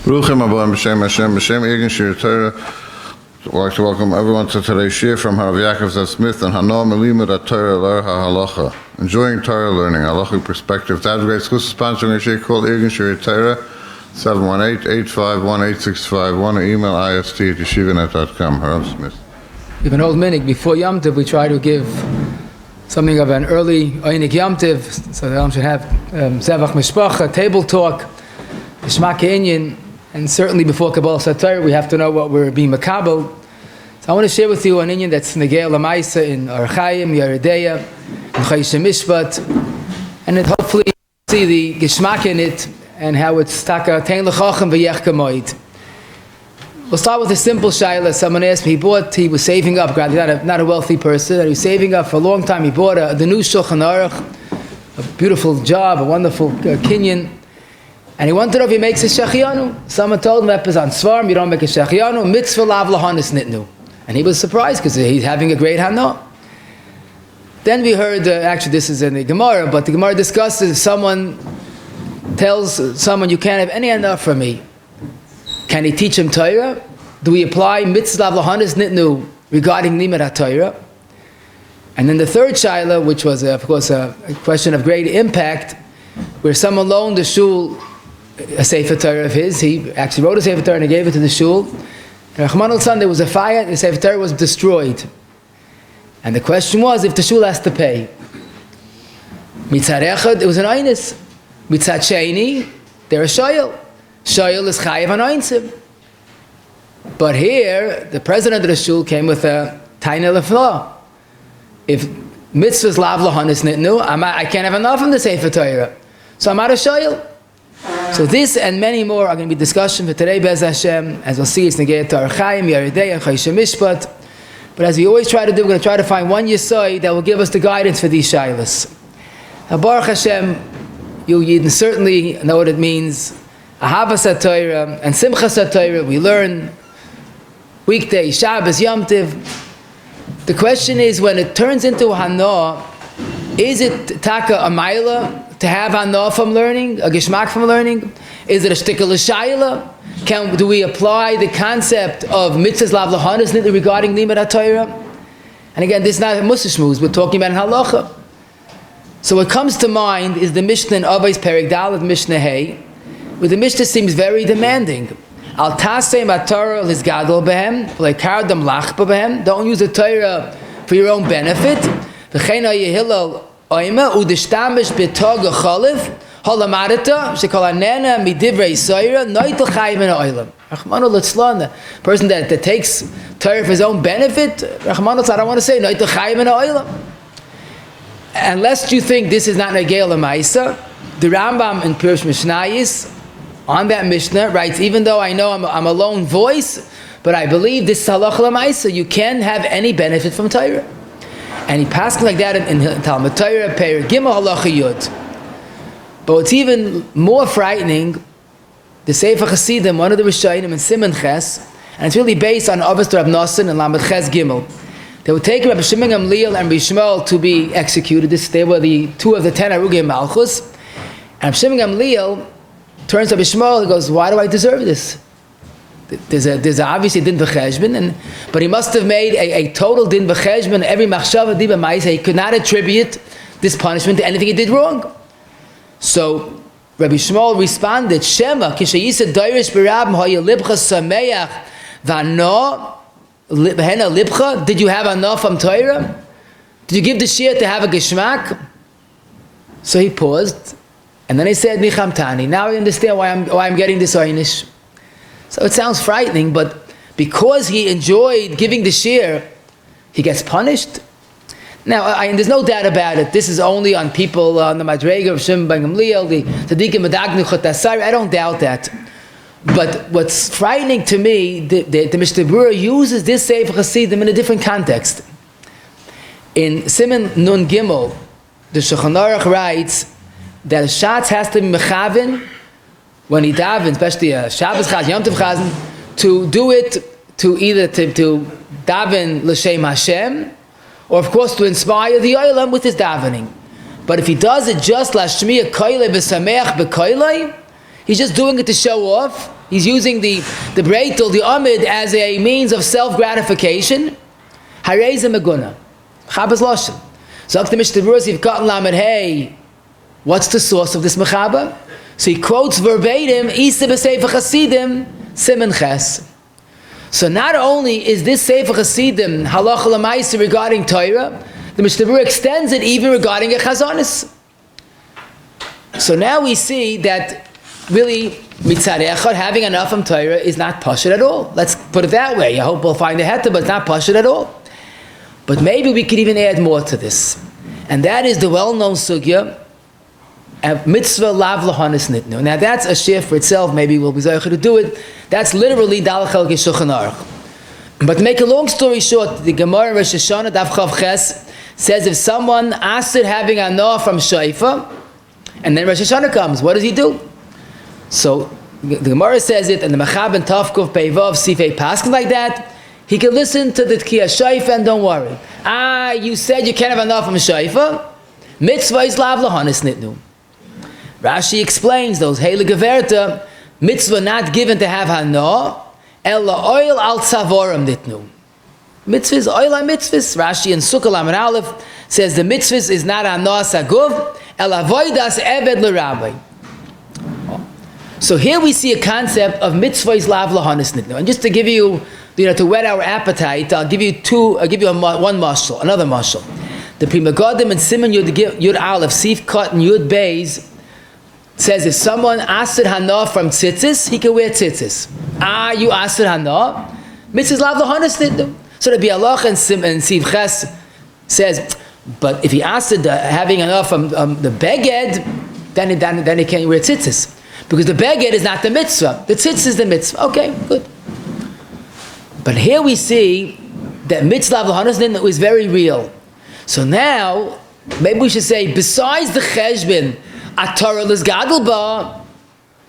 Bruchim Aboim B'Shem Hashem B'Shem Egen Shir Torah. I'd like to welcome everyone to today's shir from Rabbi Yakov Smith and Hanah Melimud at Torah Ler HaHalacha. Enjoying Torah learning, halachic perspective. To have a great school sponsoring a shir called Egen Shir Torah, 718-851-8651, or email ist@yeshivanet.com. Rabbi Smith. We have an old minig. Before Yom Tov, we try to give something of an early Einik Yom Tov, so that one should have Zevach Mishpacha, table talk, Shema Ke'inyan, and certainly before Kabbalah Satar, we have to know what we're being makabel. So I want to share with you an inyan that's Negei Lamaisa in Archaim, Yeredeya, and Chayshim Mishpat, and it hopefully see the Geshmak in it, and how it's Taka Tein L'chacham V'yech Kamoid. We'll start with a simple shayla. Someone asked me, he was saving up, not a wealthy person, and he was saving up for a long time. He bought the new Shulchan Aruch, a beautiful job, a wonderful kinyan, and he wanted to know if he makes a shachianu. Someone told him that on Svarim, you don't make a shachianu, mitzvah lav lahanis nitnu. And he was surprised because he's having a great hana. Then we heard, actually this is in the Gemara, but the Gemara discusses if someone tells someone, you can't have any hana from me, can he teach him Torah? Do we apply mitzvah lav lahanis nitnu regarding limud ha-Torah? And then the third shayla, which was of course a question of great impact, where someone loaned the shul a Sefer Torah of his. He actually wrote a Sefer Torah and he gave it to the shul. And Rahman al-San, there was a fire and the Sefer Torah was destroyed. And the question was if the shul has to pay. Mitzad echad, it was an einus. Mitzad sheni, they're a shoyel. Shoyel is chayiv an einsim. But here, the president of the shul came with a taina lefla. If mitzvahs lav lahanis nitnu, I can't have enough from the Sefer Torah. So I'm out of shoyel. So this and many more are going to be discussion for today, Bez Hashem. As we'll see, it's Negei Archaim, Yeredeya, and Chayshim Mishpat. But as we always try to do, we're going to try to find one Yesod that will give us the guidance for these shaylas. Now, Baruch Hashem, you Yidden certainly know what it means. Ahavas HaTorah and Simchas HaTorah, we learn weekday, Shabbos, Yom Tov. The question is, when it turns into a hanah, is it taka a maila to have hanah from learning, a geshmak from learning? Is it a shtikal shayla? Do we apply the concept of mitzvahs lav lahanis regarding limud ha-Torah? And again, this is not a mussar shmuz, we're talking about halacha. So what comes to mind is the Mishnah in Avos Perek Dalet Mishnah Hey, where the Mishnah seems very demanding. Al tasei matorah lis gadol behem, like Kardom lachpa behem. Don't use the Torah for your own benefit. V'chein ha'yehilal oima udishtamish b'tog ha'choliv ha'lamarita shekol hanea midivrei soira noitel chayim in ha'olam. Rachmanu l'tzlan, the person that takes Torah for his own benefit, Rachmanu l'tzlan, I don't want to say noitel chayim in ha'olam. Unless you think this is not Negei Lamaisa, the Rambam in Pirush Mishnayis on that Mishnah writes, even though I know I'm a lone voice, but I believe this is halacha l'maisa, you can have any benefit from Torah. And he passed like that in Talmud Torah, Perek Gimel Halacha Yud. But what's even more frightening, the Sefer Chasidim, one of the Rishonim in Siman Ches, and it's really based on Avos Rab Nosson and Lamed Ches Gimel. They would take Rabbi Shimon Gamliel and Rabbi Shmuel to be executed. They were the two of the 10 Arugei Malchus. And Rabbi Shimon Gamliel turns to Rabbi Shmuel and goes, why do I deserve this? There's obviously din v'cheshbon, but he must have made a total din v'cheshbon. Every machshava diba ma'isa, he could not attribute this punishment to anything he did wrong. So Rabbi Shmuel responded, Shema, kishayisa dairish b'rabim ha'ya libcha sameach v'ano v'hena libcha. Did you have enough from Torah? Did you give the shir to have a geshmak? So he paused, and then he said, Nicham Tani. Now I understand why I'm getting this einish. So it sounds frightening, but because he enjoyed giving the shir, he gets punished. Now, there's no doubt about it. This is only on people on the Madrega of Shimon ben Gamliel, the Tzadikim Medagnu Chotasari. I don't doubt that. But what's frightening to me, the Mishnah Berurah uses this Sefer Chasidim in a different context. In Siman Nun Gimel, the Shulchan Aruch writes that a shatz has to be mechavin when he davens, especially a Shabbos chaz, Yom Tov chazan, to do it to either to daven l'shem Hashem, or of course to inspire the olam with his davening. But if he does it just lashmiya koile b'sameach b'koile, He's just doing it to show off. He's using the breitel, the amid, as a means of self-gratification. Harei meguna. Mechaba's lashon. Zok the Mishnah Berurah, if cotton lamed hey, what's the source of this mechaba? So he quotes verbatim, Isa b'Sefer Chasidim, Siman Ches. So not only is this Sefer Chasidim halacha l'maisa regarding Torah, the Mishnah Berurah extends it even regarding a chazonis. So now we see that really mitzad echad, having enough from Torah, is not pashut at all. Let's put it that way. I hope we'll find a heta, but it's not pashut at all. But maybe we could even add more to this, and that is the well-known sugya of mitzvah lav lahanis nitnu. Now that's a shift for itself. Maybe we'll be zeicher to do it. That's literally dalach el Shulchan Aruch. But to make a long story short, the Gemara Rosh Hashanah Daf Chav Ches says if someone asks it having hanah from shayfa, and then Rosh Hashanah comes, what does he do? So the Gemara says it, and the Mechab and Tavkov Peivav Sifei Paskin like that. He can listen to the Tkiyah Shaifa and don't worry. You said you can't have enough from Shaifa. Mitzvah is lav lahanis nitnu. Rashi explains those Heilige Geverta, mitzvah not given to have hanah, ella oil al tzavorim nitnu. Mitzvah is oil al mitzvahs. Rashi in Sukkah Lamed Aleph says the mitzvahs is not hanah saguv, ella voidas eved l'rabbi. So here we see a concept of mitzvah is lav lahanis nitnu. And just to give you, to whet our appetite, I'll give you one mashal, another mashal. The Pri Megadim and Siman Yud Aleph, Sif Kat and Yud Beis says if someone ased hanah from tzitzis, he can wear tzitzis. You ased hanah, mitzvah is lav lahanis nitnu. So the Bialach and Siv Ches says, but if he ased having hanah from the beged, then he can't wear tzitzis. Because the beged is not the mitzvah. The tzitz is the mitzvah. Okay, good. But here we see that mitzvah lahanis nitnu is very real. So now, maybe we should say, besides the cheshbon, a Torah is gadol ba,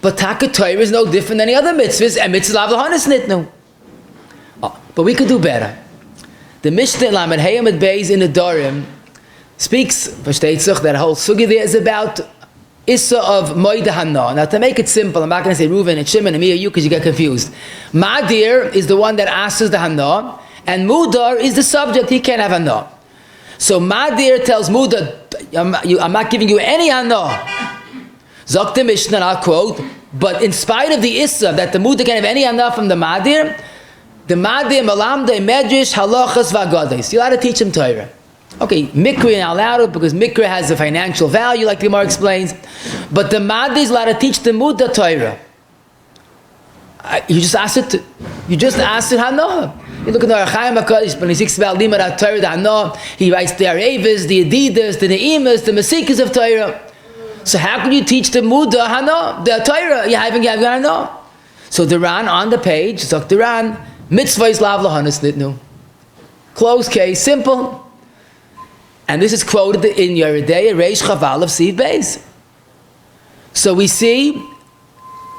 but taka Torah is no different than any other mitzvahs, and mitzvah lahanis nitnu. But we could do better. The Mishnah Lamed Hayamid Beis in the Dorim speaks, that whole sugi there is about issur of moida hanah. Now to make it simple, I'm not going to say Reuven and Shimon and me or you because you get confused. Madir is the one that asks the hanah, and mudar is the subject, he can't have hanah. So Madir tells Mudar, I'm not giving you any hanah. Zok the Mishnah, and I'll quote, but in spite of the issur that the Mudar can't have any hanah from the Madir malamda medrash halachos v'agados. You're allowed to teach him Torah. Okay, mikra you're not allowed to because mikra has a financial value, like the Gemara explains. But the Madir is allowed to teach the Mudar Torah. You just asked it hanah. You look at the Chaim HaKadosh when he speaks about limud Torah, the hanah. He writes the Arevis, the Adidas, the Neimas, the Masikas of Torah. So how can you teach the Mudar hanah, the Torah? You haven't given hanah. So the Ran on the page, Zok the Ran, mitzvah is lav lahanis nitnu. Close case, simple. And this is quoted in Yeridei, Reish Chaval of Siv Beis. So we see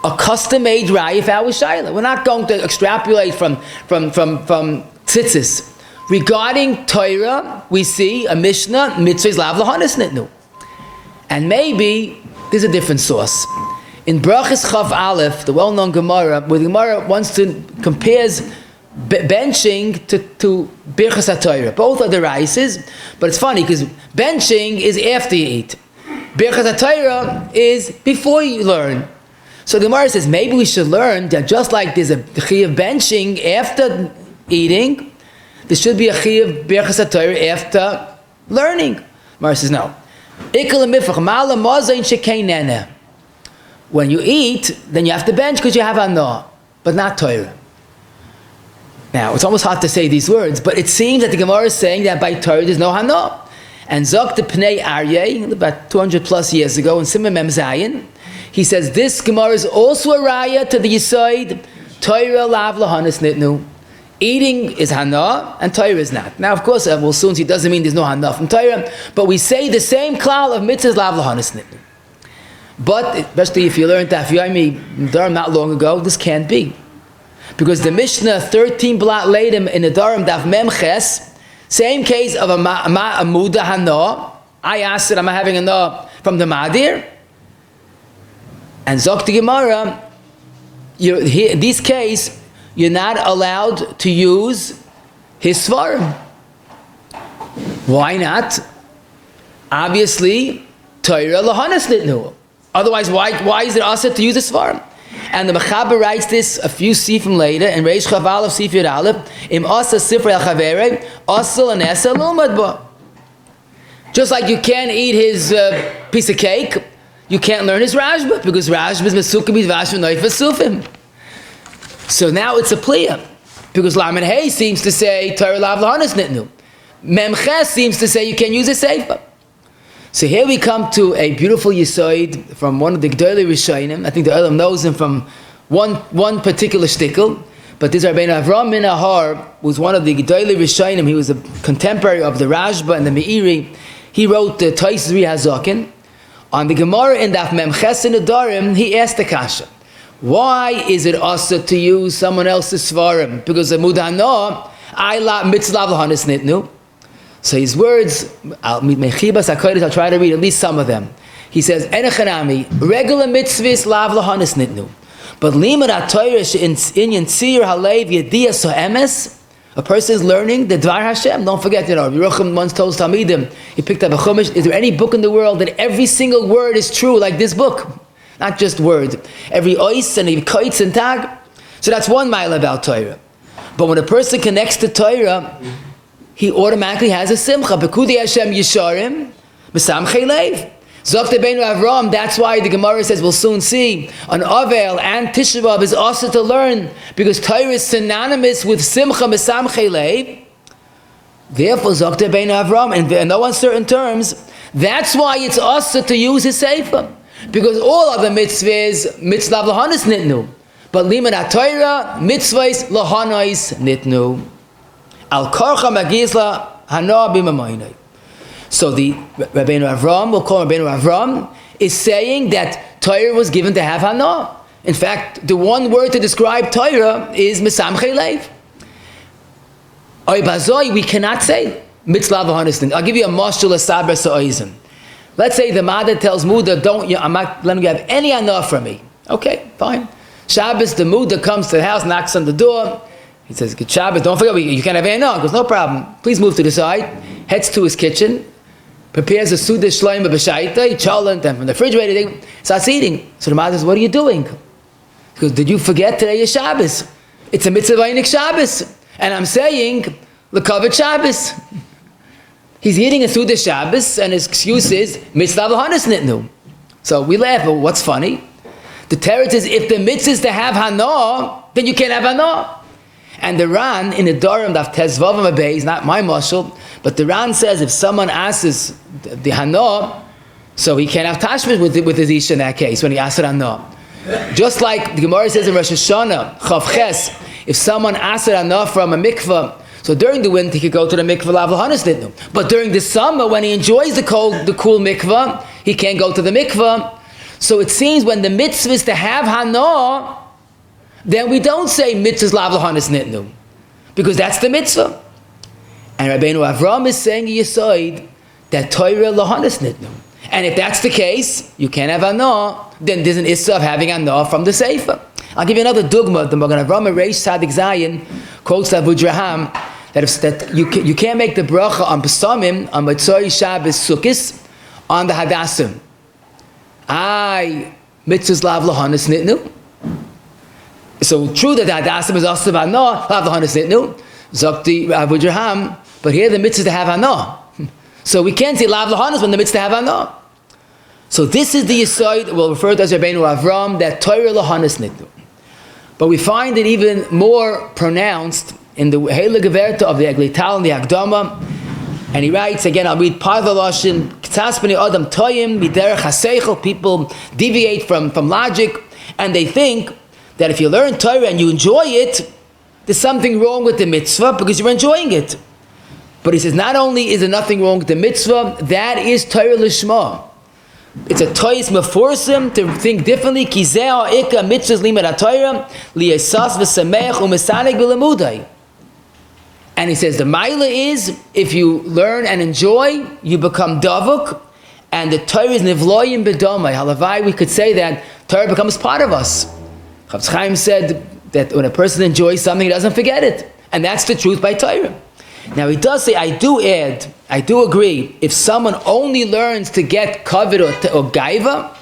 a custom-made raya if our shayla. We're not going to extrapolate from tzitzis. Regarding Torah, we see a Mishnah, mitzvah is lav lahanis nitnu. And maybe there's a different source. In Brachas Chav Aleph, the well-known Gemara, where the Gemara wants to compares benching to Birchas HaTorah. Both are the rices, but it's funny because benching is after you eat. Birchas HaTorah is before you learn. So the Gemara says maybe we should learn that just like there's a chiyuv benching after eating, there should be a chiyuv Birchas HaTorah after learning. Gemara says no. When you eat, then you have to bench because you have hanah, but not Torah. Now, it's almost hard to say these words, but it seems that the Gemara is saying that by Torah there's no hanah. And Zok the Pnei Aryeh, about 200 plus years ago, in Simon Mem Zayin, he says this Gemara is also a raya to the Yisoid, Torah lav lahanis nitnu. Eating is hanah, and Torah is not. Now, of course, we'll soon see it doesn't mean there's no hanah from Torah, but we say the same klal of mitzvahs lav lahanis nitnu. But, especially if you learned Daf Yomi Dharam not long ago, this can't be. Because the Mishnah 13 blot later in the Dharam Daf Memches, same case of a muda hanah. I asked it, am I having hanah from the Madir? And Zok the Gemara, in this case, you're not allowed to use his seforim. Why not? Obviously, Torah lahanas nitnu. Otherwise, why is it also to use the seforim? And the Mechaber writes this a few sifim later in Reish Chav Aleph Sif Yud Aleph. Im asa sifrei al chaverei asal anesa lomad ba. Just like you can't eat his piece of cake, you can't learn his Rashba because Rashba is mesukim b'vashim noif v'sufim. So now it's a pliya because Lamed Hey seems to say Torah lav lahanas nitnu. Memches seems to say you can use a sefer. So here we come to a beautiful yisoid from one of the Gdolei Rishonim. I think the Olam knows him from one particular shtickle. But this Rabbi Avram min Ahar was one of the Gdolei Rishonim. He was a contemporary of the Rashba and the Meiri. He wrote the Tais Zri Hazaken. On the Gemara in Daf Memches in the Darim, he asked the Kasha, why is it also to use someone else's seforim? Because the Mudana, I la mitzvah lahanas nitnu. So his words, I'll try to read at least some of them. He says, Enechanami, regular mitzvahs lav lahanas nitnu. But limud ha-Torah in issur halev yediyah so'emes, a person is learning the Dvar Hashem. Don't forget, Yerucham once told Talmidim, he picked up a Chumash, is there any book in the world that every single word is true like this book? Not just word. Every ois and every koitz and tag. So that's one mile about Torah. But when a person connects to Torah, he automatically has a simcha. Bekudei Hashem yisharim, mesamchei leiv. Zokte beinu Avram, that's why the Gemara says, we'll soon see, on Avel and Tisha B'Av is also to learn, because Torah is synonymous with simcha, mesamchei leiv. Therefore, Zokte beinu Avram, in no uncertain terms, that's why it's also to use his sefer. Because all other mitzvahs, mitzvah lahanas nitnu. But limud ha-Torah, mitzvahs lahanas nitnu. Al karcha magizla hanah b'mamayne. So the Rabbeinu Avram, we'll call Rabbeinu Avram, is saying that Torah was given to have hanah. In fact, the one word to describe Torah is mesamchei leiv. Oy bazoi, we cannot say mitzvah lahanas nitnu. I'll give you a mashal asaber sa'oizim. Let's say the mother tells Mudar, I'm not letting you have any hanah from me. Okay, fine. Shabbos, the Mudar comes to the house, knocks on the door. He says, good Shabbos, don't forget, you can't have hanah. He goes, no problem. Please move to the side. Heads to his kitchen. Prepares a suda shleima b'shaita, cholent, and from the refrigerator, starts eating. So the mother says, what are you doing? He goes, did you forget today is Shabbos? It's a mitzvah vaynik Shabbos. And I'm saying, l'kavod Shabbos. He's eating a suda Shabbos, and his excuse is, mitzvah lahanas nitnu. So we laugh, but what's funny? The teretz is, if the mitzvah is to have hanah, then you can't have hanah. And the Ran, in the Dorim, Daf Tezvavam Abay, is not my mashal, but the Ran says, if someone asks the hanah, so he can't have tashmish with his isha in that case, when he asks it hanah. Just like the Gemara says in Rosh Hashanah, Chav Ches, if someone asks it hanah from a mikvah, so during the winter, he could go to the mikvah lav lahanas nitnu. But during the summer, when he enjoys the cool mikvah, he can't go to the mikvah. So it seems when the mitzvah is to have hanah, then we don't say mitzvahs lav lahanas nitnu, because that's the mitzvah. And Rabbeinu Avram is saying yisoid that Torah lahanas nitnu. And if that's the case, you can't have hanah, then there's an issur of having hanah from the sefer. I'll give you another dogma. The Magen Avram Reish Sadik Zayin quotes Abu Draham that you can't make the bracha on Pesamim, on Motzei Shabbos Sukkis, on the Hadassim. Mitzvahs lav lahanas nitnu. So true that the Hadassim is also hanah, lav lahanas nitnu, Zakti Abu Draham, but here the mitzvah is to have hanah. So we can't say lav lahanas when the mitzvah to have hanah. So this is the yisoid we'll refer to as Rabbeinu Avram, that Torah lahanas nitnu. But we find it even more pronounced in the Heilige Geverta of the Eglital and the Akdama. And he writes, again, I'll read part of the Lashon, K'tzas b'nei Adam toyim miderech haseichel, people deviate from logic, and they think that if you learn Torah and you enjoy it, there's something wrong with the mitzvah because you're enjoying it. But he says, not only is there nothing wrong with the mitzvah, that is Torah Lishma. It's a toys meforsim to think differently. Ki zeh ha'ika mitzvahs limud ha'Torah liyesas v'sameach u'mesanig b'lemudai. And he says the maila is, if you learn and enjoy, you become davuk, and the Torah is nivloyim b'domai. Halavai, we could say that Torah becomes part of us. Chafetz Chaim said that when a person enjoys something, he doesn't forget it. And that's the truth by Torah. Now he does say, I do agree, if someone only learns to get kavod or gaiva,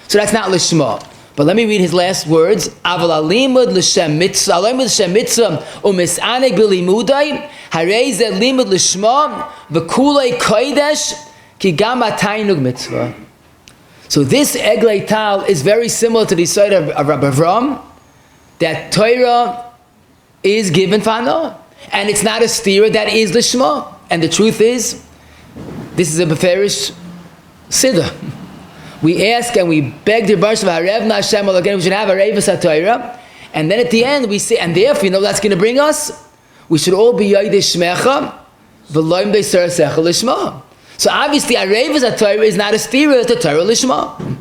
so that's not lishma. But let me read his last words. Aval alimud l'shem mitzvah, alimud l'shem mitzvah, u'mis'aneg b'limudai, harei zeh limud l'shma, v'kulei kodesh, ki gam atainug mitzvah. So this Eglei Tal is very similar to the side of Rabbi Avram, that Torah is given for hanah. And it's not a stira, that is lishma. And the truth is, this is a beferish siddur. We ask and we beg the Rosh of Harevna Hashem again, we should have a Reivas HaTorah. And then at the end we say, and therefore, you know that's going to bring us? We should all be Yodei Shmecha, V'loim Deisar Secha Lishma. So obviously, a Reivas HaTorah is not a stira, it's a Torah Lishma.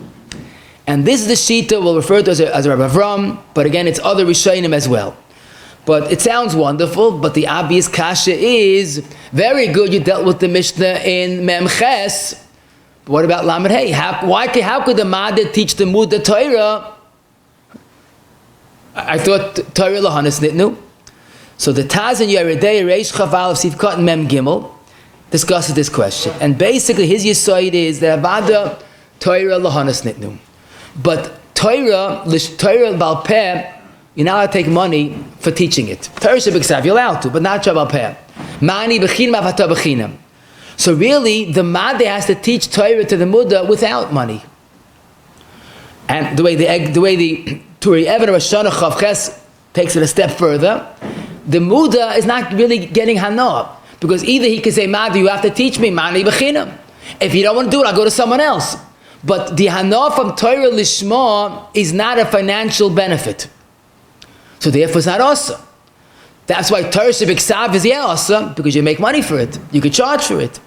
And this is the Shita we'll refer to as Rabbi Avram, but again, it's other Rishonim as well. But it sounds wonderful, but the obvious kasha is, very good, you dealt with the Mishnah in Mem Ches. But what about Lamed Hey? How could the Madir teach the Mud Torah? I thought Torah Lahanis Nitnu. So the Taz in Yeridei Reish Chaval of Sivkot Mem Gimel discusses this question. And basically his yisoid is that Avada Torah Lahanis Nitnu. But Torah Baal Peh, you're not allowed to take money for teaching it. Torah Shabbat you're allowed to, but not Baal Peh. Mani Bechin Mavata Bechinam. So really, the Madir has to teach Torah to the Mudar without money. And the way the Turi Evan Rosh Hashanah Chav Ches takes it a step further, the Mudar is not really getting hanah, because either he can say, Madir, you have to teach me Mani Bechinam. If you don't want to do it, I'll go to someone else. But the hanah from Torah Lishma is not a financial benefit. So therefore it's not awesome. That's why Torah Shabbat is awesome, because you make money for it. You can charge for it.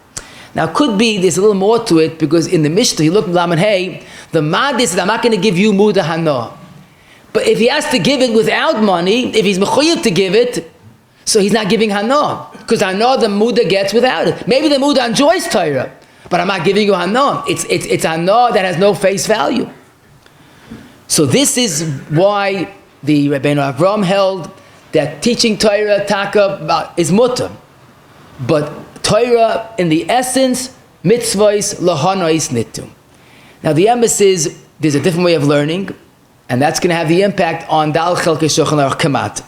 Now could be there's a little more to it, because in the Mishnah, you look at Laman Hey, the Madir says, I'm not going to give you Muda Hanah. But if he has to give it without money, if he's mechuyev to give it, so he's not giving Hanah. Because Hanah the Muda gets without it. Maybe the Muda enjoys Torah, but I'm not giving you Hanah. It's Hanah that has no face value. So this is why the Rabbeinu Avram held that teaching Torah taka is mutter. But Torah, in the essence, mitzvahs lahanois nitu. Now the emphasis is there's a different way of learning, and that's going to have the impact on Dal Chelkei Shulchan Aruch Kamat.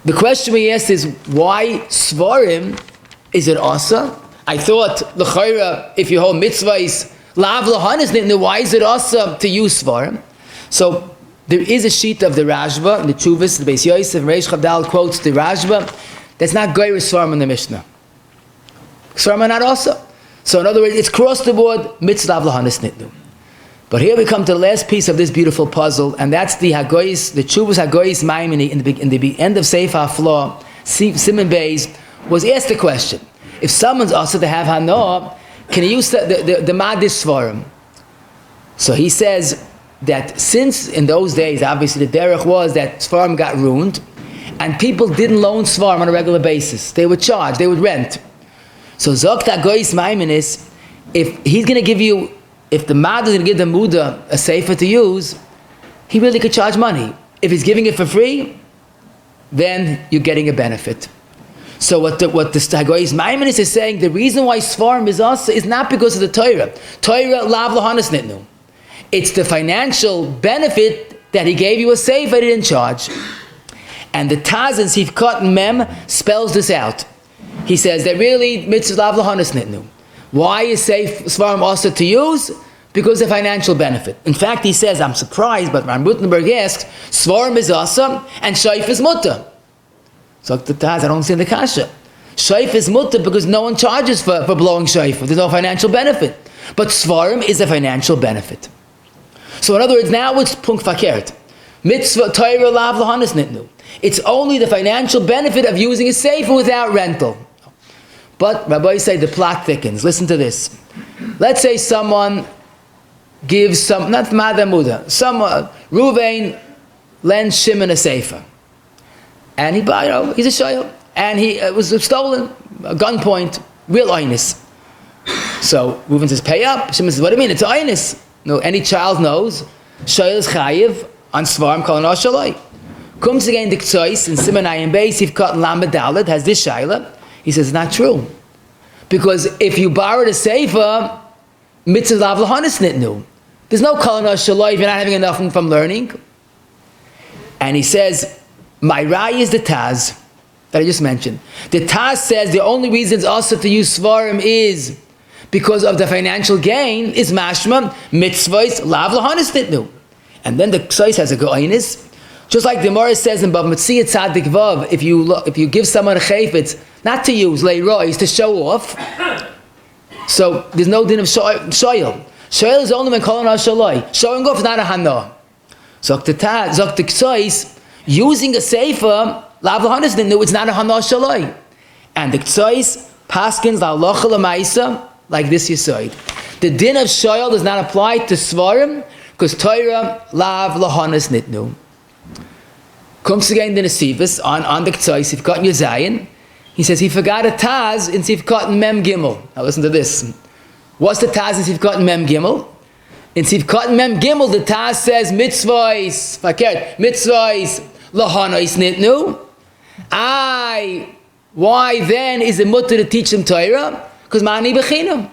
The question we asked is, why seforim? Is it asa? I thought l'chayra, if you hold mitzvahs lav lahanos nitu, why is it asa to use seforim? So there is a sheet of the Rashba, the Chuvas, the Beis Yosef, Reish Chavdal quotes the Rashba. That's not Goyre Svarim in the Mishnah. Svarim are not also. So in other words, it's across the board, mitzvah lahanis nitnu. But here we come to the last piece of this beautiful puzzle, and that's the Hagoyis, the Chuvas Hagoyis Maimoni in the end of Sefer HaFlaw, Simon Beis, was asked the question, if someone's also to have Hanah, can he use the Madis Svarim? So he says that since in those days, obviously the derech was that Svarim got ruined, and people didn't loan Svarim on a regular basis. They would charge, they would rent. So Zokt HaGoyis Maimonis, if he's going to give you, if the Mad is going to give the Muda a sefer to use, he really could charge money. If he's giving it for free, then you're getting a benefit. So what the Hagoyis Maimonis is saying, the reason why Svarim is also is not because of the Torah. Torah lav lahanos nitnu. It's the financial benefit that he gave you a sefer, he didn't charge. And the Taz in Sivkot Mem spells this out. He says that really mitzvah lav lahanos nitnu. Why is Svarim also to use? Because of financial benefit. In fact, he says, I'm surprised, but Ram Rutenberg asks, Svarim is awesome and Shaif is mutter. So the Taz, I don't see the kasha. Shaif is mutter because no one charges for blowing Shaif. There's no financial benefit. But Svarim is a financial benefit. So in other words, now it's punk fakert. Mitzvah Torah lav lahanos nitnu. It's only the financial benefit of using a sefer without rental. But Rabbi say the plot thickens. Listen to this. Let's say someone gives some, not Mada Muda, Ruvain lends Shimon a sefer. And he's a shayl. And it was stolen, a gunpoint, real oinus. So Reuven says, pay up. Shimon says, what do you mean? It's oinus. No, any child knows Sha'il is chayiv on svarim kol hanah shalai. Comes again the Ktsois in Siman Ayin Beis Yivkat Lamed Daled has this shaila. He says it's not true, because if you borrow the sefer, mitzvah lav lahanis nitnu. There's no kol hanah shalai if you're not having enough from learning. And he says, my rai is the Taz that I just mentioned. The Taz says the only reason it's also to use seforim is because of the financial gain is mashma mitzvahs lav lahanis nitnu. And then the Ktsois has a go'ainis. Just like the Gemara says in Bava Metzia Tzadik Vav, if you give someone a chayfetz, not to use leirois, to show off, so there's no din of shoyel. Shoyel is only when kol hanah shalai. Showing off is not a hanah. Zok the Ktsois, using a sefer, lav lahanis nitnu, it's not a hanah shalai. And the Ktsois paskins la halacha l'maisa like this yisoid. The din of shoyel does not apply to svarim because Torah lav lahanis nitnu. Comes again the Nesivus on the Ktsois, Sifkat Yazayin. He says he forgot a Taz in Sifkat Mem Gimel. Now listen to this. What's the Taz in Sifkat Mem Gimel? In Sifkat Mem Gimel, the Taz says mitzvahs, lahanos nitnu. Why then is it mutter to teach them Torah? Because mani b'chinam.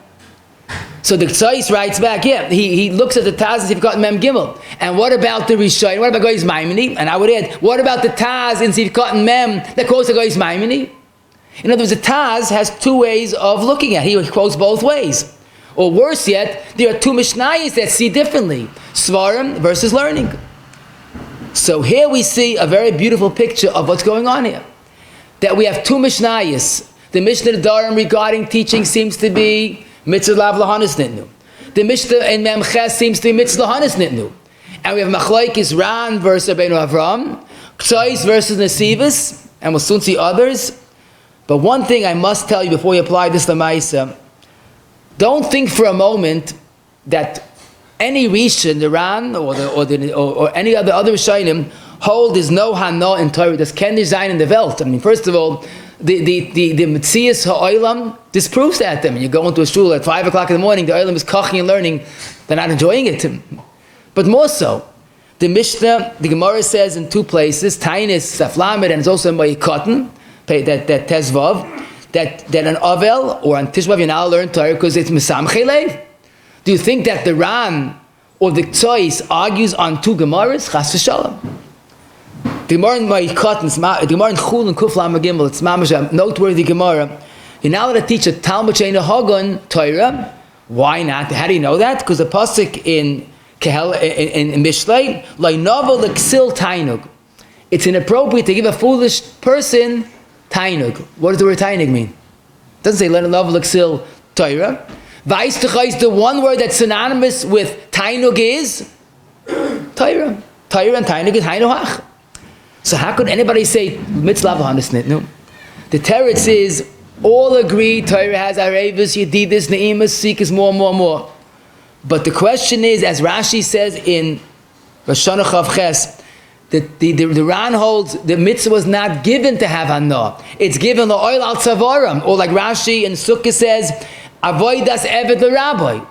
So the Ktsois writes back, he looks at the Taz in Sifkat Mem Gimel. And what about the Rishon? What about Goy's Maimoni? And I would add, what about the Taz in Sifkat Mem that quotes the Goy's Maimoni? In other words, the Taz has two ways of looking at it. He quotes both ways. Or worse yet, there are two Mishnayos that see differently. Svarim versus learning. So here we see a very beautiful picture of what's going on here. That we have two Mishnayos. The Mishnah Darim regarding teaching seems to be mitzvah lav lahanis nitnu. The Mishnah in Mem Ches seems to be mitzvah lahanis nitnu. And we have machlokes Ran versus Rabbeinu Avram, Ktsois versus Nesivus, and we'll soon see others. But one thing I must tell you before you apply this to Maisa, don't think for a moment that any Rishon, the Ran or any other Rishonim hold there's no Hanah in Torah. There's Ken design in the Welt. I mean, first of all, the Metzias Ha'olam disproves that. I mean, you go into a shul at 5 o'clock in the morning, the Olam is koching and learning, they're not enjoying it. But more so, the Mishnah, the Gemara says in two places, Tainis, Saflamed, and it's also in Ma'ikotten, that Tezvav, that an Avel or on Tishbav you're now learn Torah because it's Mesamchei Lev. Do you think that the Ran or the Ktsois argues on two Gemaras? Chas v'shalom. The Gemara in Ma'ikotten, the Gemara in Chul and Kuf Lam Gimel, it's mamash a noteworthy Gemara. You're now allowed to teach a Talmud Sheina Hagon Torah. Why not? How do you know that? Because the pasuk in Mishlei, Lainavo l'ksil tainug. It's inappropriate to give a foolish person tainug. What does the word tainug mean? It doesn't say Lainavo l'ksil Torah. Vaistuchais, the one word that's synonymous with tainug is Torah. Torah and tainug is hainohach. So how could anybody say mitzvah lahanis nitnu? The teretz is all agree Torah has arevus, yedidus, neimus, seekers, more. But the question is, as Rashi says in Rosh Chav Ches, the Ran holds the mitzvah was not given to have hanah. It's given la'oil al tzavaram, or like Rashi in Sukkah says, avoidas eved l'rabbi.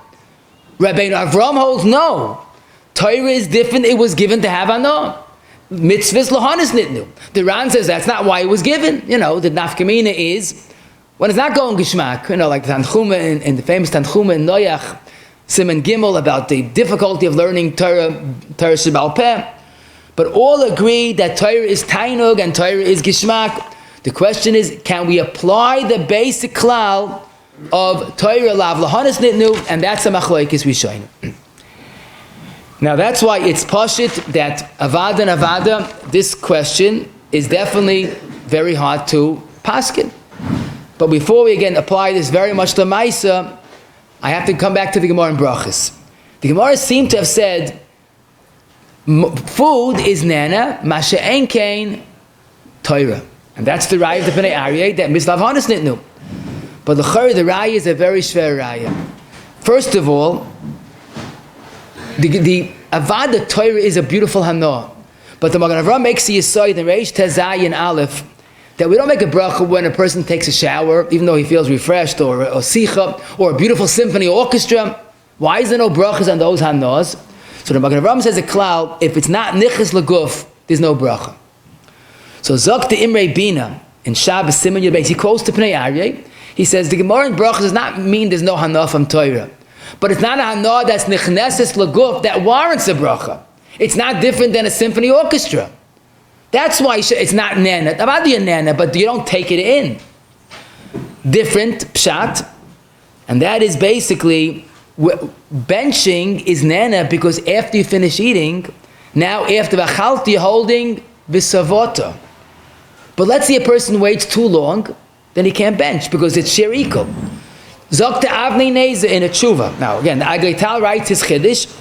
Rabbi Avram holds no. Torah is different. It was given to have hanah. Mitzvahs lahanis nitnu. The Ran says that's not why it was given. You know, the nafkamina is when it's not going geschmack. You know, like the Tanchuma in the famous Tanchuma in Noach, Siman Gimel, about the difficulty of learning Torah Shebal Peh. But all agree that Torah is tainug and Torah is geschmack. The question is, can we apply the basic klal of Torah lav lahanis nitnu? And that's a machlokes Rishonim. Now that's why it's pashit that avada and avada, this question is definitely very hard to paskin. But before we again apply this very much to Maisa, I have to come back to the Gemara in Brachas. The Gemara seemed to have said, food is nana, masha ein kain Torah. And that's the raya of the Bnei Aryeh, that mislav hanas nitnu. But the raya is a very shver raya. First of all, the Avada Torah is a beautiful hanah. But the Magen Avraham makes the Yesod in Reish Tezayin Aleph that we don't make a bracha when a person takes a shower, even though he feels refreshed, or sicha, or a beautiful symphony orchestra. Why is there no brachas on those hanahs? So the Magen Avraham says a klal, if it's not nichas leguf, there's no bracha. So Zok the Imre Bina in Shabbos Siman Yud Beis, he quotes to Pnei Aryeh. He says the Gemara in bracha does not mean there's no hanah from Torah, but it's not a hanah that's nichneses leguf that warrants a bracha. It's not different than a symphony orchestra. That's why it's not nana. About the nana, but you don't take it in. Different pshat, and that is basically benching is nana because after you finish eating, now after v'achalti you're holding v'savota. But let's say a person waits too long, then he can't bench because it's shiriko. Zok to Avnei Neza in a tshuva. Now again, the Aglei Tal writes his chiddush,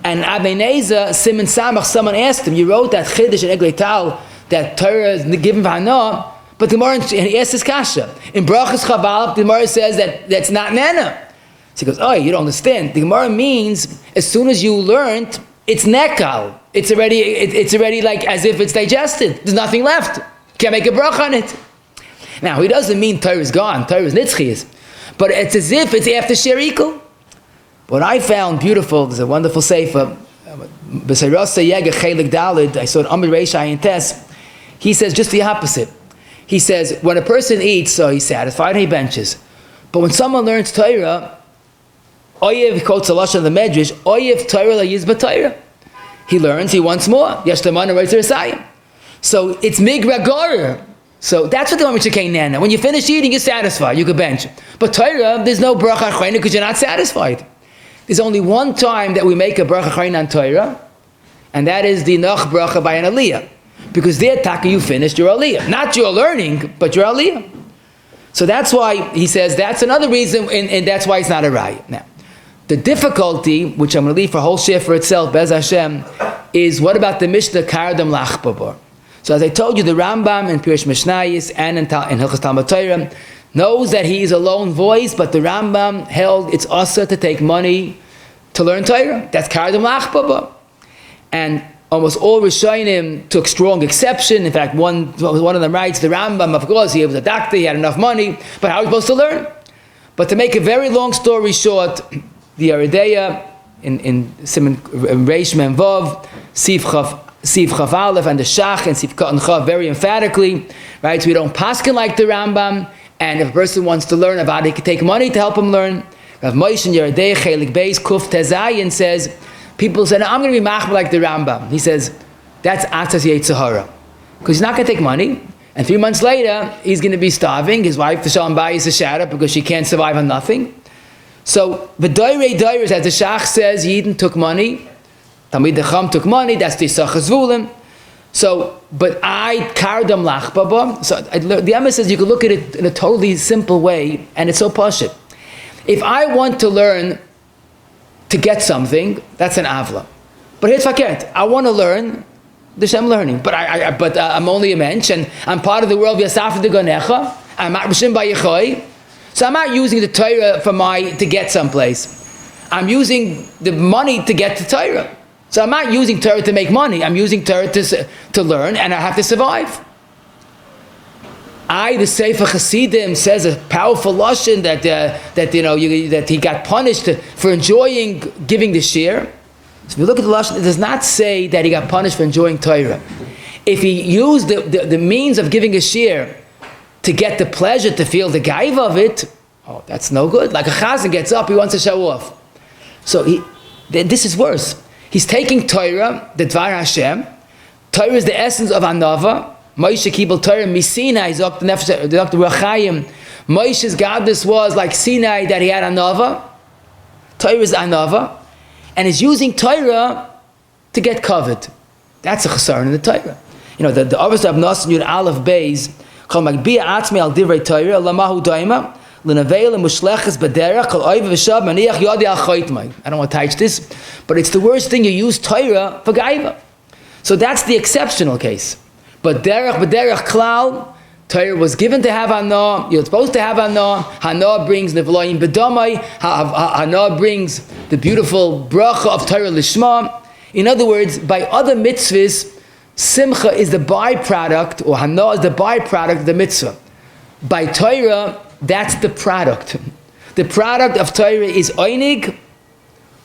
and Avnei Neza, Siman Samach, someone asked him, you wrote that chiddush in Aglei Tal, that Torah is given for Hanah, but the Gemara, and he asked his kasha. In Brachas Chaval, the Gemara says that that's not nana. So he goes, oh, you don't understand. The Gemara means as soon as you learned, it's nekal. It's already like as if it's digested. There's nothing left. Can't make a bracha on it. Now, he doesn't mean Torah is gone. Torah is nitzchias. But it's as if it's after sherikul. What I found beautiful, there's a wonderful sefer, B'Sayrasa Yega Chelik Dalid, I saw it Amid Reish Ayin Tes. He says just the opposite. He says, when a person eats, so he's satisfied and he benches. But when someone learns Torah, Oyev quotes a lashon of the Medrash, Oyev Torah la yizba Torah. He learns, he wants more. Yesh Lamana Reitzer Asayim. So it's migragor. So that's what the one which came nana. When you finish eating, you're satisfied. You can bench. But Torah, there's no bracha achreina because you're not satisfied. There's only one time that we make a bracha achreina on Torah, and that is the noch bracha by an aliyah. Because there, taka, you finished your aliyah. Not your learning, but your aliyah. So that's why he says that's another reason, and that's why it's not a raya. Now, the difficulty, which I'm going to leave for whole shir for itself, Bez Hashem, is what about the Mishnah Kardom Lachpabor? So as I told you, the Rambam in Pirush Mishnayis and in Hilchos Talmud Torah knows that he is a lone voice, but the Rambam held it's asa to take money to learn Torah. That's Kardom Lachpabor. And almost all Rishonim took strong exception. In fact, one of them writes, the Rambam, of course, he was a doctor, he had enough money, but how was he supposed to learn? But to make a very long story short, the Arideya in Siman Reish Mem Vav, Siv Chav Aleph, and the Shach and Siv Katan Chav very emphatically, right? So we don't paskin like the Rambam, and if a person wants to learn about it, he can take money to help him learn. Rav Moshe in Yeridei Chelik Beis Kuf Tezayin says, people say, no, I'm going to be machmir like the Rambam. He says, that's Atzas Yetzirah. Because he's not going to take money, and 3 months later, he's going to be starving. His wife, the Shalom Bayis, is a shadow because she can't survive on nothing. So, the Doirei Doiros, as the Shach says, Yidden took money, Talmid Chacham took money, that's the Yisachar Zvulun. So, but I Kardom Lachbaba. So, the Emes says you can look at it in a totally simple way, and it's so pashut. If I want to learn to get something, that's an avla. But here's fakert. I want to learn the Shem learning, but I'm only a mensch, and I'm part of the world Yasaf de Gonecha. I'm not Rishim Bayichoy, so I'm not using the Torah to get someplace. I'm using the money to get to Torah. So I'm not using Torah to make money. I'm using Torah to learn, and I have to survive. The Sefer Chassidim says a powerful lashon that he got punished for enjoying giving the shir. So if you look at the lashon, it does not say that he got punished for enjoying Torah. If he used the means of giving a shir to get the pleasure, to feel the gaiva of it, that's no good. Like a chazan gets up, he wants to show off. So this is worse. He's taking Torah, the Dvar Hashem. Torah is the essence of Anava. Moshe Kibel Torah Misinai, Dr. Rachayim. Moshe's godless was like Sinai that he had Anava. Torah is Anava. And he's using Torah to get covered. That's a chasar in the Torah. The Avos of Nasan Yud Aleph Beis, Chol Magbiya Atzmi Al Divrei Torah, Lamahu Daima, L'Naveil Mushleches B'derech, Chol Oiv V'Shab, Maniach Yodi Al Choytmai. I don't want to touch this, but it's the worst thing, you use Torah for Gaiva. So that's the exceptional case. But derech klal, Torah was given to have hanah. You're supposed to have hanah. Hanah brings nevloim bedomai. Hanah brings the beautiful bracha of Torah lishma. In other words, by other mitzvahs, simcha is the byproduct, or hanah is the byproduct of the mitzvah. By Torah, that's the product. The product of Torah is oinig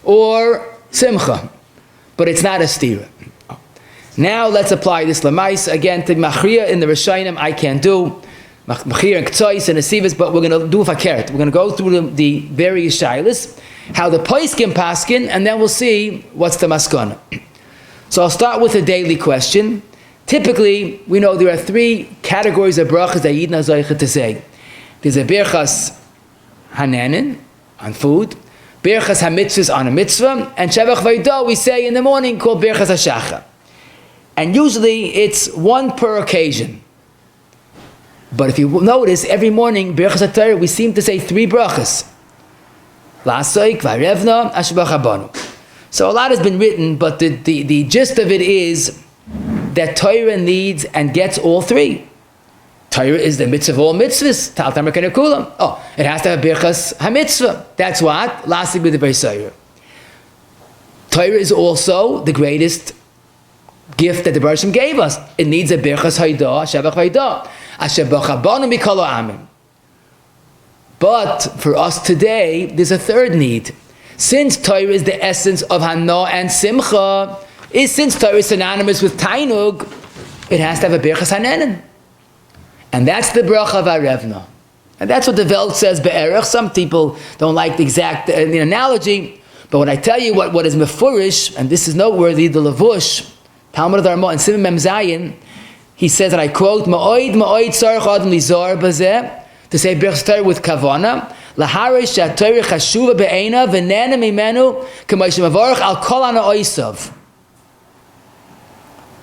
or simcha. but it's not a stira. Now let's apply this lemais again to machriya in the Rishonim. I can't do machriya and ktsois and asivas, but we're going to do fakert. We're going to go through the various shilas, how the poskim paskin, and then we'll see what's the maskana. So I'll start with a daily question. Typically, we know there are three categories of brachas that Yidna Zoycha to say. There's a birchas hanenin, on food, birchas hamitzvahs on a mitzvah, and shevach vayda we say in the morning called birchas hashacha. And usually it's one per occasion. But if you notice, every morning, birchas HaTorah, we seem to say three brachas. Lasoik, varevna, ashbach habanu. So a lot has been written, but the gist of it is that Torah needs and gets all three. Torah is the mitzvah of all mitzvahs. Tal tamar kenekulam. Oh, it has to have birchas hamitzvah. That's what? Lasik with the Torah. Torah is also the greatest gift that the Baruch Hashem gave us. It needs a birchas hayda, shevach hayda, asher b'chabanu mikol ha'amim. But for us today, there's a third need. Since Torah is the essence of hanah and simcha, since Torah is synonymous with tainug, it has to have a birchas hanenin. And that's the bracha of arevna. And that's what the Welt says be'erech. Some people don't like the exact the analogy, but when I tell you what is mefurish, and this is noteworthy, the Levush, Talmud of Dharma, and Sivan Mem Zayin, he says, and I quote, Ma'oid tzarech adam lizar bazeh, to say birchas Torah with kavana, laharish ha'Torah chashuva be'eina v'nena mimenu k'may shemavarach al kol ana oisav.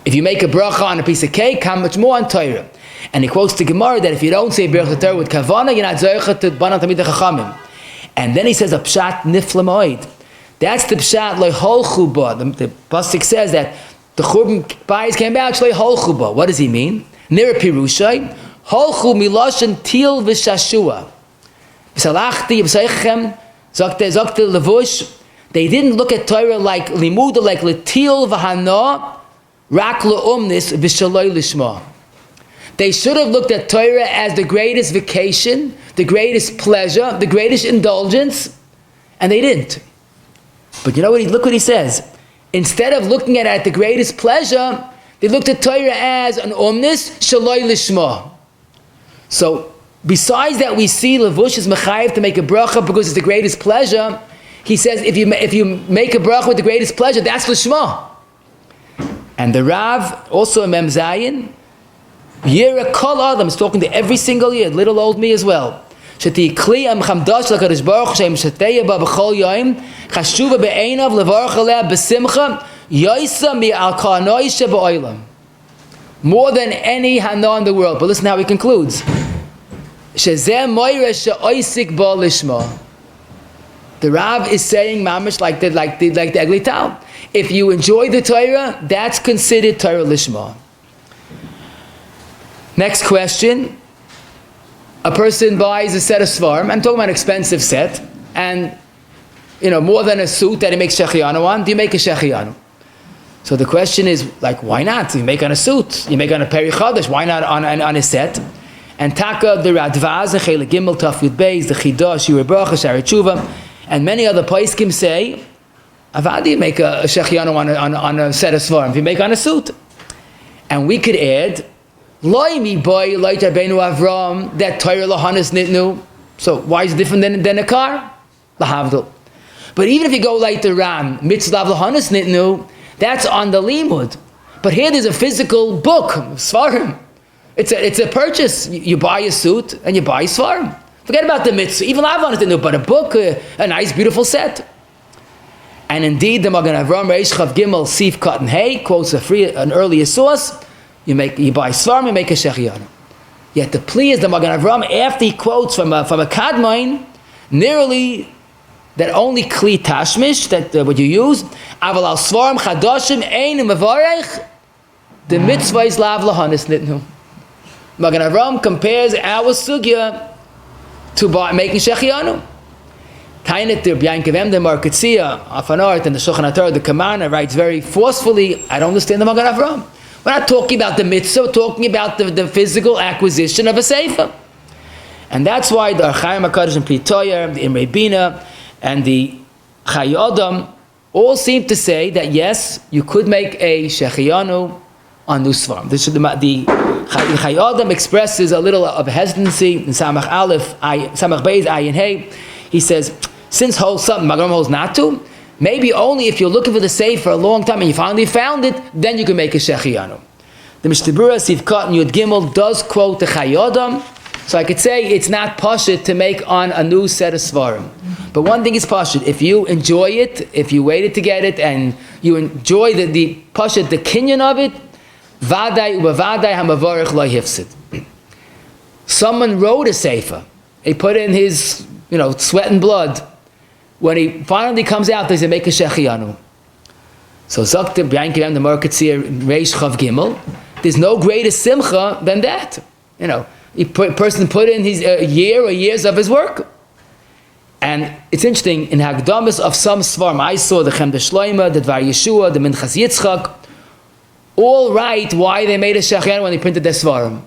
If you make a bracha on a piece of cake, how much more on Torah? And he quotes the Gemara that if you don't say birchas Torah with kavana, you're not zoycha to banan tamid chachamim. And then he says a pshat nifla ma'oid. That's the pshat lo'hol chuba. The pasuk says that the churban bayis came out shlei hol chuba. What does he mean? Nira pirushay holchu miloshen til v'shashua. V'salachti v'saychem zokte levush. They didn't look at Torah like limuda, like letil v'hana, rak le'umnis v'shaloi lishma. They should have looked at Torah as the greatest vacation, the greatest pleasure, the greatest indulgence, and they didn't. But you know what? Look what he says. Instead of looking at it as the greatest pleasure, they looked at Torah as an omnis shaloi lishma. So, besides that, we see Levush is mechayev to make a bracha because it's the greatest pleasure. He says if you make a bracha with the greatest pleasure, that's lishma. And the Rav, also in Mem Zayin, Yira Kol Adam is talking to every single year, little old me as well. Shati Kli Am Chamdash LaKadosh Baruch Shem Shateya Ba B'Chol Yoim Chashuva Be'einav Levarach Aleh B'Simcha Yoisa Mi Al Kanoi Sheba'olam. More than any hana in the world. But listen how he concludes. Shezeh Moira She'oisik Ba Lishma. The Rav is saying mamish like the Egli Tal. If you enjoy the Torah, that's considered Torah Lishma. Next question. A person buys a set of seforim. I'm talking about an expensive set, and more than a suit that he makes שהחינו on. Do you make a שהחינו? So the question is, like, why not? You make on a suit, you make on a peri Chodesh. Why not on a set? And taka the Radvaz, the Chele Gimel Taf Yud Beis, the Chidah, Shiur Bracha, Shari Tshuva, and many other poskim say, avad you make a שהחינו on a set of seforim. If you make on a suit, and we could add. Loimi boy like Rabbeinu Avram that Torah lahanas nitnu. So why is it different than a car? Lahavdil. But even if you go like the Ram mitzvah lahanas nitnu, that's on the limud. But here there's a physical book, seforim. It's a purchase. You buy a suit and you buy seforim. Forget about the mitzvah. Even lahanas nitnu, but a book, a nice beautiful set. And indeed, the Magen Avram Reish Chav Gimel Sif Cotton Hay quotes an earlier source. You buy seforim, you make a שהחינו. Yet the plea is the Magen Avram, after he quotes from a kadmain, nearly that only kli tashmish, that what you use, aval al seforim chadashim ein mevarech, the mitzvah is lav lahanis nitnu. Magen Avram compares our sugya to making שהחינו. Tainet the Yakov the Marketzia, Afanart, and the Shulchan HaTorah, the Kamana writes very forcefully, I don't understand the Magen Avram. We're not talking about the mitzvah, we're talking about the physical acquisition of a sefer. And that's why the Archaim HaKadosh and Pritoyer, the Imrei Bina, and the Chayodam all seem to say that yes, you could make a שהחינו on new seforim. The Chayyim expresses a little of hesitancy in Samach Aleph, Samach Beis, Ayin Hey. He says, since holds something, Magram holds not to, maybe only if you're looking for the safe for a long time and you finally found it, then you can make a שהחינו. The Mishnah Sivkot and Yud Gimel does quote the Chayyim, so I could say it's not pashut to make on a new set of seforim. But one thing is pashut, if you enjoy it, if you waited to get it, and you enjoy the pashut, the kinyan of it, vaday ubavaday hamavarich lo hifsid. Someone wrote a sefer. He put in his, sweat and blood. When he finally comes out, does he make a שהחינו? So Zakta B'yankivam the Marketzir Reish Chav Gimel. There's no greater simcha than that. A person put in his year or years of his work. And it's interesting, in Hagdamas of some Svarim, I saw the Chem Shloima, the Dvar Yeshua, the Minchas Yitzchak, all write why they made a שהחינו when they printed their Svarim.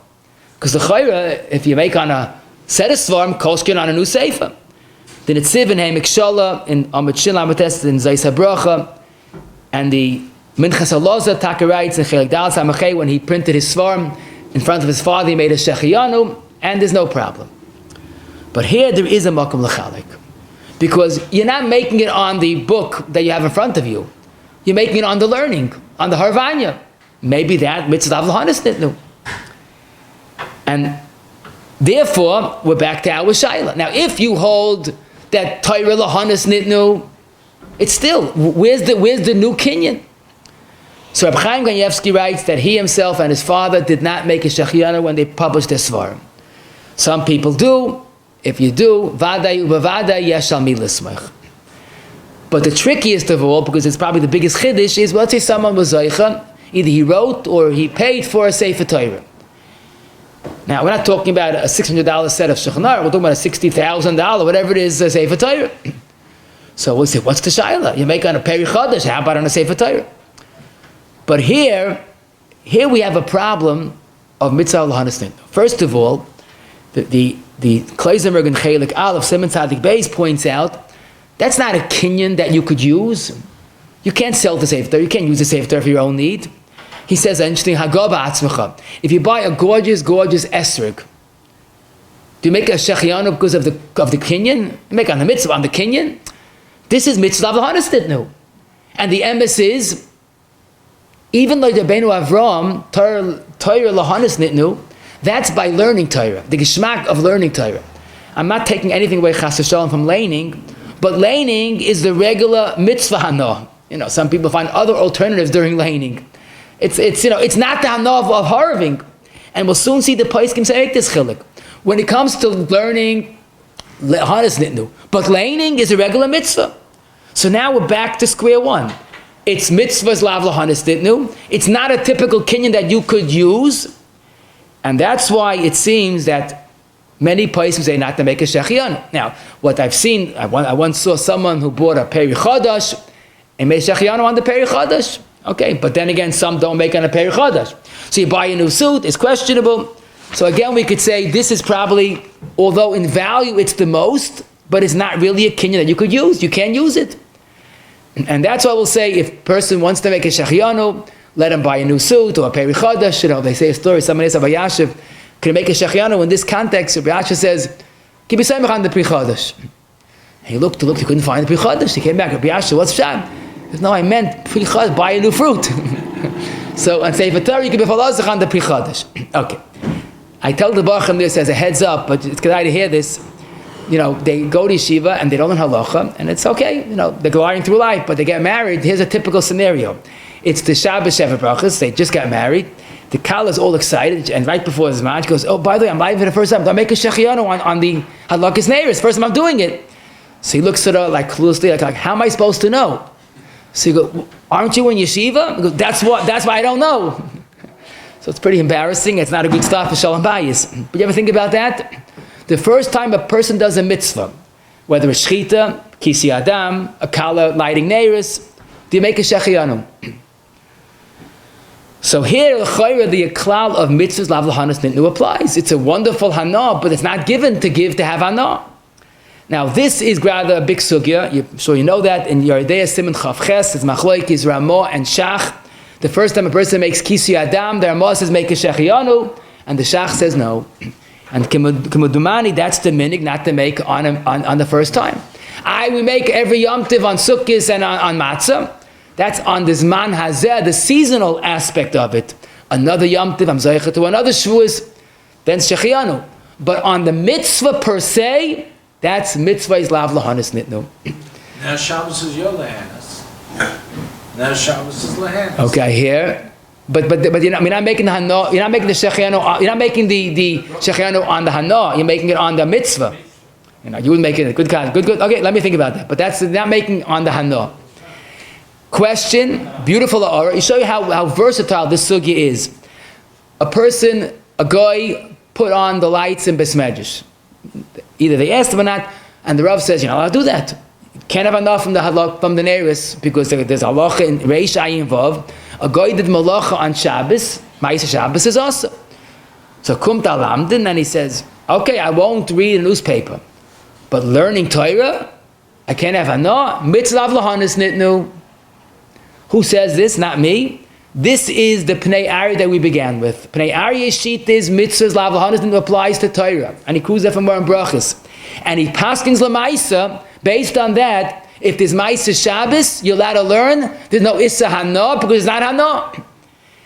Because the Chayra, if you make on a set of Svarim, Kolshkin on a new Sefer. The Netziv in Heimek Shala, in Amid Shil Amates, in Zayis HaBracha, and the Minchas Aloza Taka writes in Chelik Dal Samachay, when he printed his Svarim in front of his father, he made a שהחינו, and there's no problem. But here there is a makom l'chalik, because you're not making it on the book that you have in front of you. You're making it on the learning, on the harvanya. Maybe that mitzvah halachos nitnu. And therefore, we're back to our shaila. Now, if you hold that Torah halachos nitnu, it's still, where's the new kinyan? So Reb Chaim Kanievsky writes that he himself and his father did not make a שהחינו when they published their svarim. Some people do. If you do, vaday ubavaday yesh al mi lismach. But the trickiest of all, because it's probably the biggest chiddush, is, let's say someone was zeicha, either he wrote or he paid for a Sefer Torah. Now, we're not talking about a $600 set of Shulchan Aruch, we're talking about a $60,000, whatever it is, a Sefer Torah. So we'll say, what's the shaila? You make on a Peri Chodesh, how about on a Sefer Torah? But here we have a problem of mitzvah halachos. First of all, the Kleisenberg and Chelik Aleph, Simon Tzadik Beis points out, that's not a kinyan that you could use. You can't sell the Sefer Torah, you can't use the Sefer Torah for your own need. He says, interesting, Hagaba. If you buy a gorgeous esrog, do you make a שהחינו because of the kinyan? You make on the mitzvah on the kinyan? This is mitzvah halachos. And the emes is, even like the Benu Avram, Torah halachos nitnu, that's by learning Torah, the geschmack of learning Torah. I'm not taking anything away chas v'shalom from laning, but laning is the regular mitzvah hanah. Some people find other alternatives during laning. It's not the hanah of harving, and we'll soon see the poskim say this chilik when it comes to learning halachos nitnu. But laning is a regular mitzvah. So now we're back to square one. It's mitzvahs lav halachos nitnu. It's not a typical kinyan that you could use. And that's why it seems that many places say not to make a שהחינו. Now, what I've seen, I once saw someone who bought a Peri Chodesh and made שהחינו on the Peri Chodesh. Okay, but then again, some don't make on a Peri Chodesh. So you buy a new suit, it's questionable. So again, we could say this is probably, although in value it's the most, but it's not really a kinyan that you could use. You can't use it. And that's why we'll say if a person wants to make a שהחינו, let him buy a new suit or a Peri Chodesh. They say a story, someone says, Rabbi Yashiv, can you make a שהחינו? In this context, Rabbi Yashiv says, give me something on the Peri Chodesh. He looked, he couldn't find the Peri Chodesh. He came back, Rabbi Yashiv, what's sham? He says, no, I meant Peri Chodesh, buy a new fruit. So, and Sefer Torah, you can be falazach on the Peri Chodesh. Okay. I tell the Bacham this as a heads up, but it's good to hear this. They go to yeshiva and they don't learn halacha, and it's okay. They're gliding through life, but they get married. Here's a typical scenario. It's the Shabbos Shevet Brachos. They just got married. The Kal is all excited, and right before his marriage, goes, oh, by the way, I'm live for the first time. I make a שהחינו on the halachos neiros. First time I'm doing it. So he looks at her like cluelessly, like how am I supposed to know? So you go, aren't you in yeshiva? He goes, that's why I don't know. So it's pretty embarrassing. It's not a good stuff for shalom bayis. But you ever think about that? The first time a person does a mitzvah, whether it's shchita, kisi adam, a kala lighting neiros, do you make a שהחינו? So here, the klal of mitzvahs lav halachos nitnu applies. It's a wonderful hanah, but it's not given to give to have hanah. Now this is rather a big sugya. I'm sure you know that in Yeridea Siman Chav Ches, it's Machloikis Ramah and Shach. The first time a person makes Kisi Adam, the Ramah says make a Shechianu, and the Shach says no. And Kimudumani, that's the minig, not to make on the first time. We make every Yom Tiv on Sukkis and on Matzah. That's on this Man Hazeh, the seasonal aspect of it. Another Yom Tiv, I'm Zaycha to another Shavuos, then Shechianu. But on the mitzvah per se, that's mitzvah is lav lahanis nitnu. Now Shabbos is your lahanis. Now Shabbos is lahanis. Okay, I hear. But you're not making the hanah. You're not making the shechianu. You're not making the shechianu on the hanah. You're making it on the mitzvah. You would make it good. Okay, let me think about that. But that's not making on the hanah. Question: beautiful aura. You show you how versatile this sugya is. A guy put on the lights in Besmedrish. Either they asked him or not, and the Rav says, I'll do that. Can't have enough from the Neris, because there's halacha in Reish Ayin Vav. A guy did malacha on Shabbos, Ma'aseh Shabbos is also. So Kumt Alamdin, and he says, okay, I won't read a newspaper, but learning Torah, I can't have hanah. Mitzvah lahanis nitnu. Who says this? Not me. This is the Pnei Ari that we began with. Pnei Ari sheet is mitzvahs lav lahanis nitnu applies to Torah, and he quotes that from Moran Brachas, and he paskins lemaisa based on that. If there's Ma'aseh Shabbos, you're allowed to learn. There's no issur hanah because it's not hanah.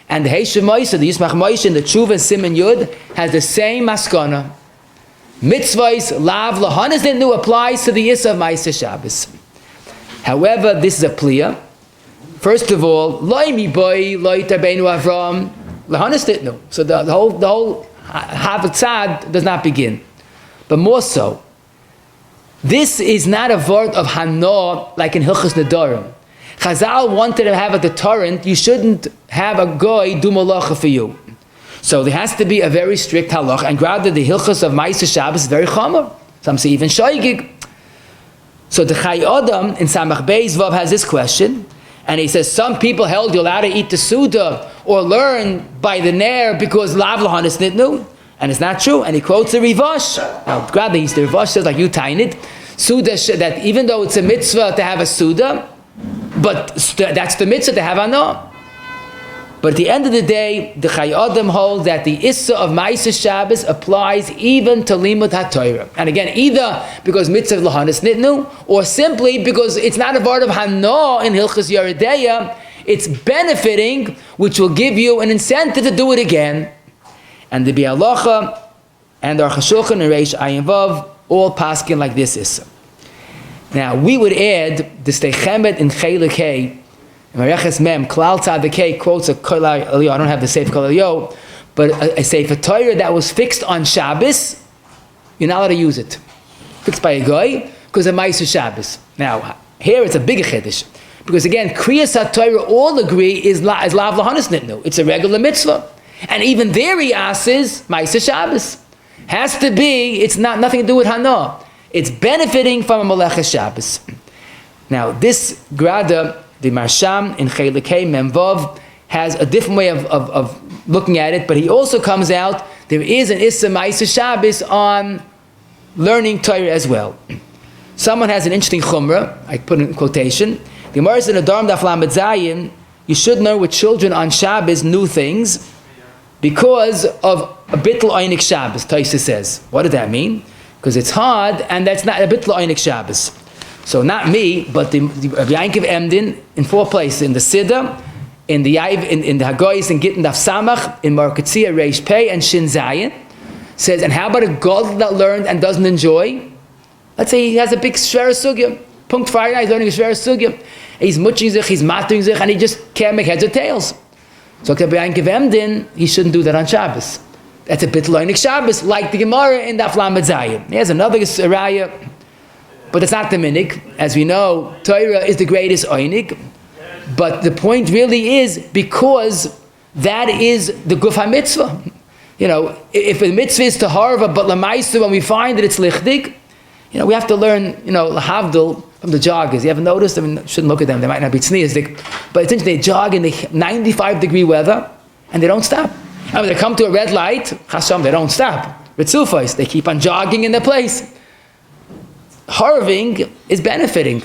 And the Heishav Moshe, the Yismach Moshe, and the Tshuva and Siman Yud has the same maskana. Mitzvahs lav lahanis nitnu applies to the issur of Ma'aseh Shabbos. However, this is a pliya. First of all, loy mi boy, loy tabenu Avram, lahanis nitnu. So the whole Havatzad does not begin. But more so, this is not a word of hanah like in Hilchos Nedarim. Chazal wanted to have a deterrent. You shouldn't have a goy do malacha for you. So there has to be a very strict halach, and rather the Hilchos of Ma'aseh Shabbos is very chomer. Some say even shoygig. So the Chai Adam in Samach Beis Vav has this question, and he says some people held you're allowed to eat the Suda or learn by the Nair because lav lahanis nitnu. And it's not true. And he quotes the Rivash. Now, rather, the Rivash says, like you tainit, Suda, that even though it's a mitzvah to have a Suda, but that's the mitzvah to have hanah. But at the end of the day, the Chai Adam holds that the issur of Ma'aseh Shabbos applies even to limud HaTorah. And again, either because mitzvah lahanis nitnu, or simply because it's not a word of hanah in Hilchos Yeridea, it's benefiting, which will give you an incentive to do it again. And the Bialacha and our Chashulchan and Reish Ayin Vav all paskin like this issur. Now we would add the Steichemet in Chelik Hey, Mareches Mem, Klal Tzaddik Hey quotes a Kol Aliyah. I don't have the Sefer Kol Aliyah, but a Sefer Torah that was fixed on Shabbos, you're not allowed to use it. Fixed by a guy because of Ma'aseh Shabbos. Now here it's a bigger chiddush, because again Kriyas HaTorah all agree is lav lahanis nitnu. It's a regular mitzvah. And even there he asks, Ma'aseh Shabbos. Has to be, it's nothing to do with hanah. It's benefiting from a Melechas Shabbos. Now this Grada, the Marsham in Chelik Hey Memvav, has a different way of looking at it, but he also comes out, there is an issur Ma'aseh Shabbos on learning Torah as well. Someone has an interesting chumrah, I put in quotation. The Gemara says in Adarm Daf Lamed Zayin, you should know with children on Shabbos new things, because of a bittul oynik Shabbos, Taisa says. What did that mean? Because it's hard, and that's not a bittul oynik Shabbos. So not me, but the Yakov Emdin in 4 places, in the Siddur, in the Hagoyis, in Gittin Daf Samach, in Marketzia Reish Pei, and Shin Zayin, says, and how about a god that learned and doesn't enjoy? Let's say he has a big shver sugya. Punkt Friday night, he's learning a shver sugya. He's mutching zich, he's matting zich, and he just can't make heads or tails. So he shouldn't do that on Shabbos. That's a bittul oynik Shabbos, like the Gemara in Daf Lamed Zayin. Here's another raya, but it's not the minig. As we know, Torah is the greatest oynik. But the point really is because that is the guf ha-mitzvah. If a mitzvah is to harva, but lamaisa, when we find that it's lichtig, we have to learn, lahavdil from the joggers. You ever noticed? I mean, shouldn't look at them. They might not be tzniyazik, but it's interesting. They jog in the 95-degree weather, and they don't stop. And when they come to a red light, chasam, they don't stop. Ritzufais, they keep on jogging in their place. harving is benefiting.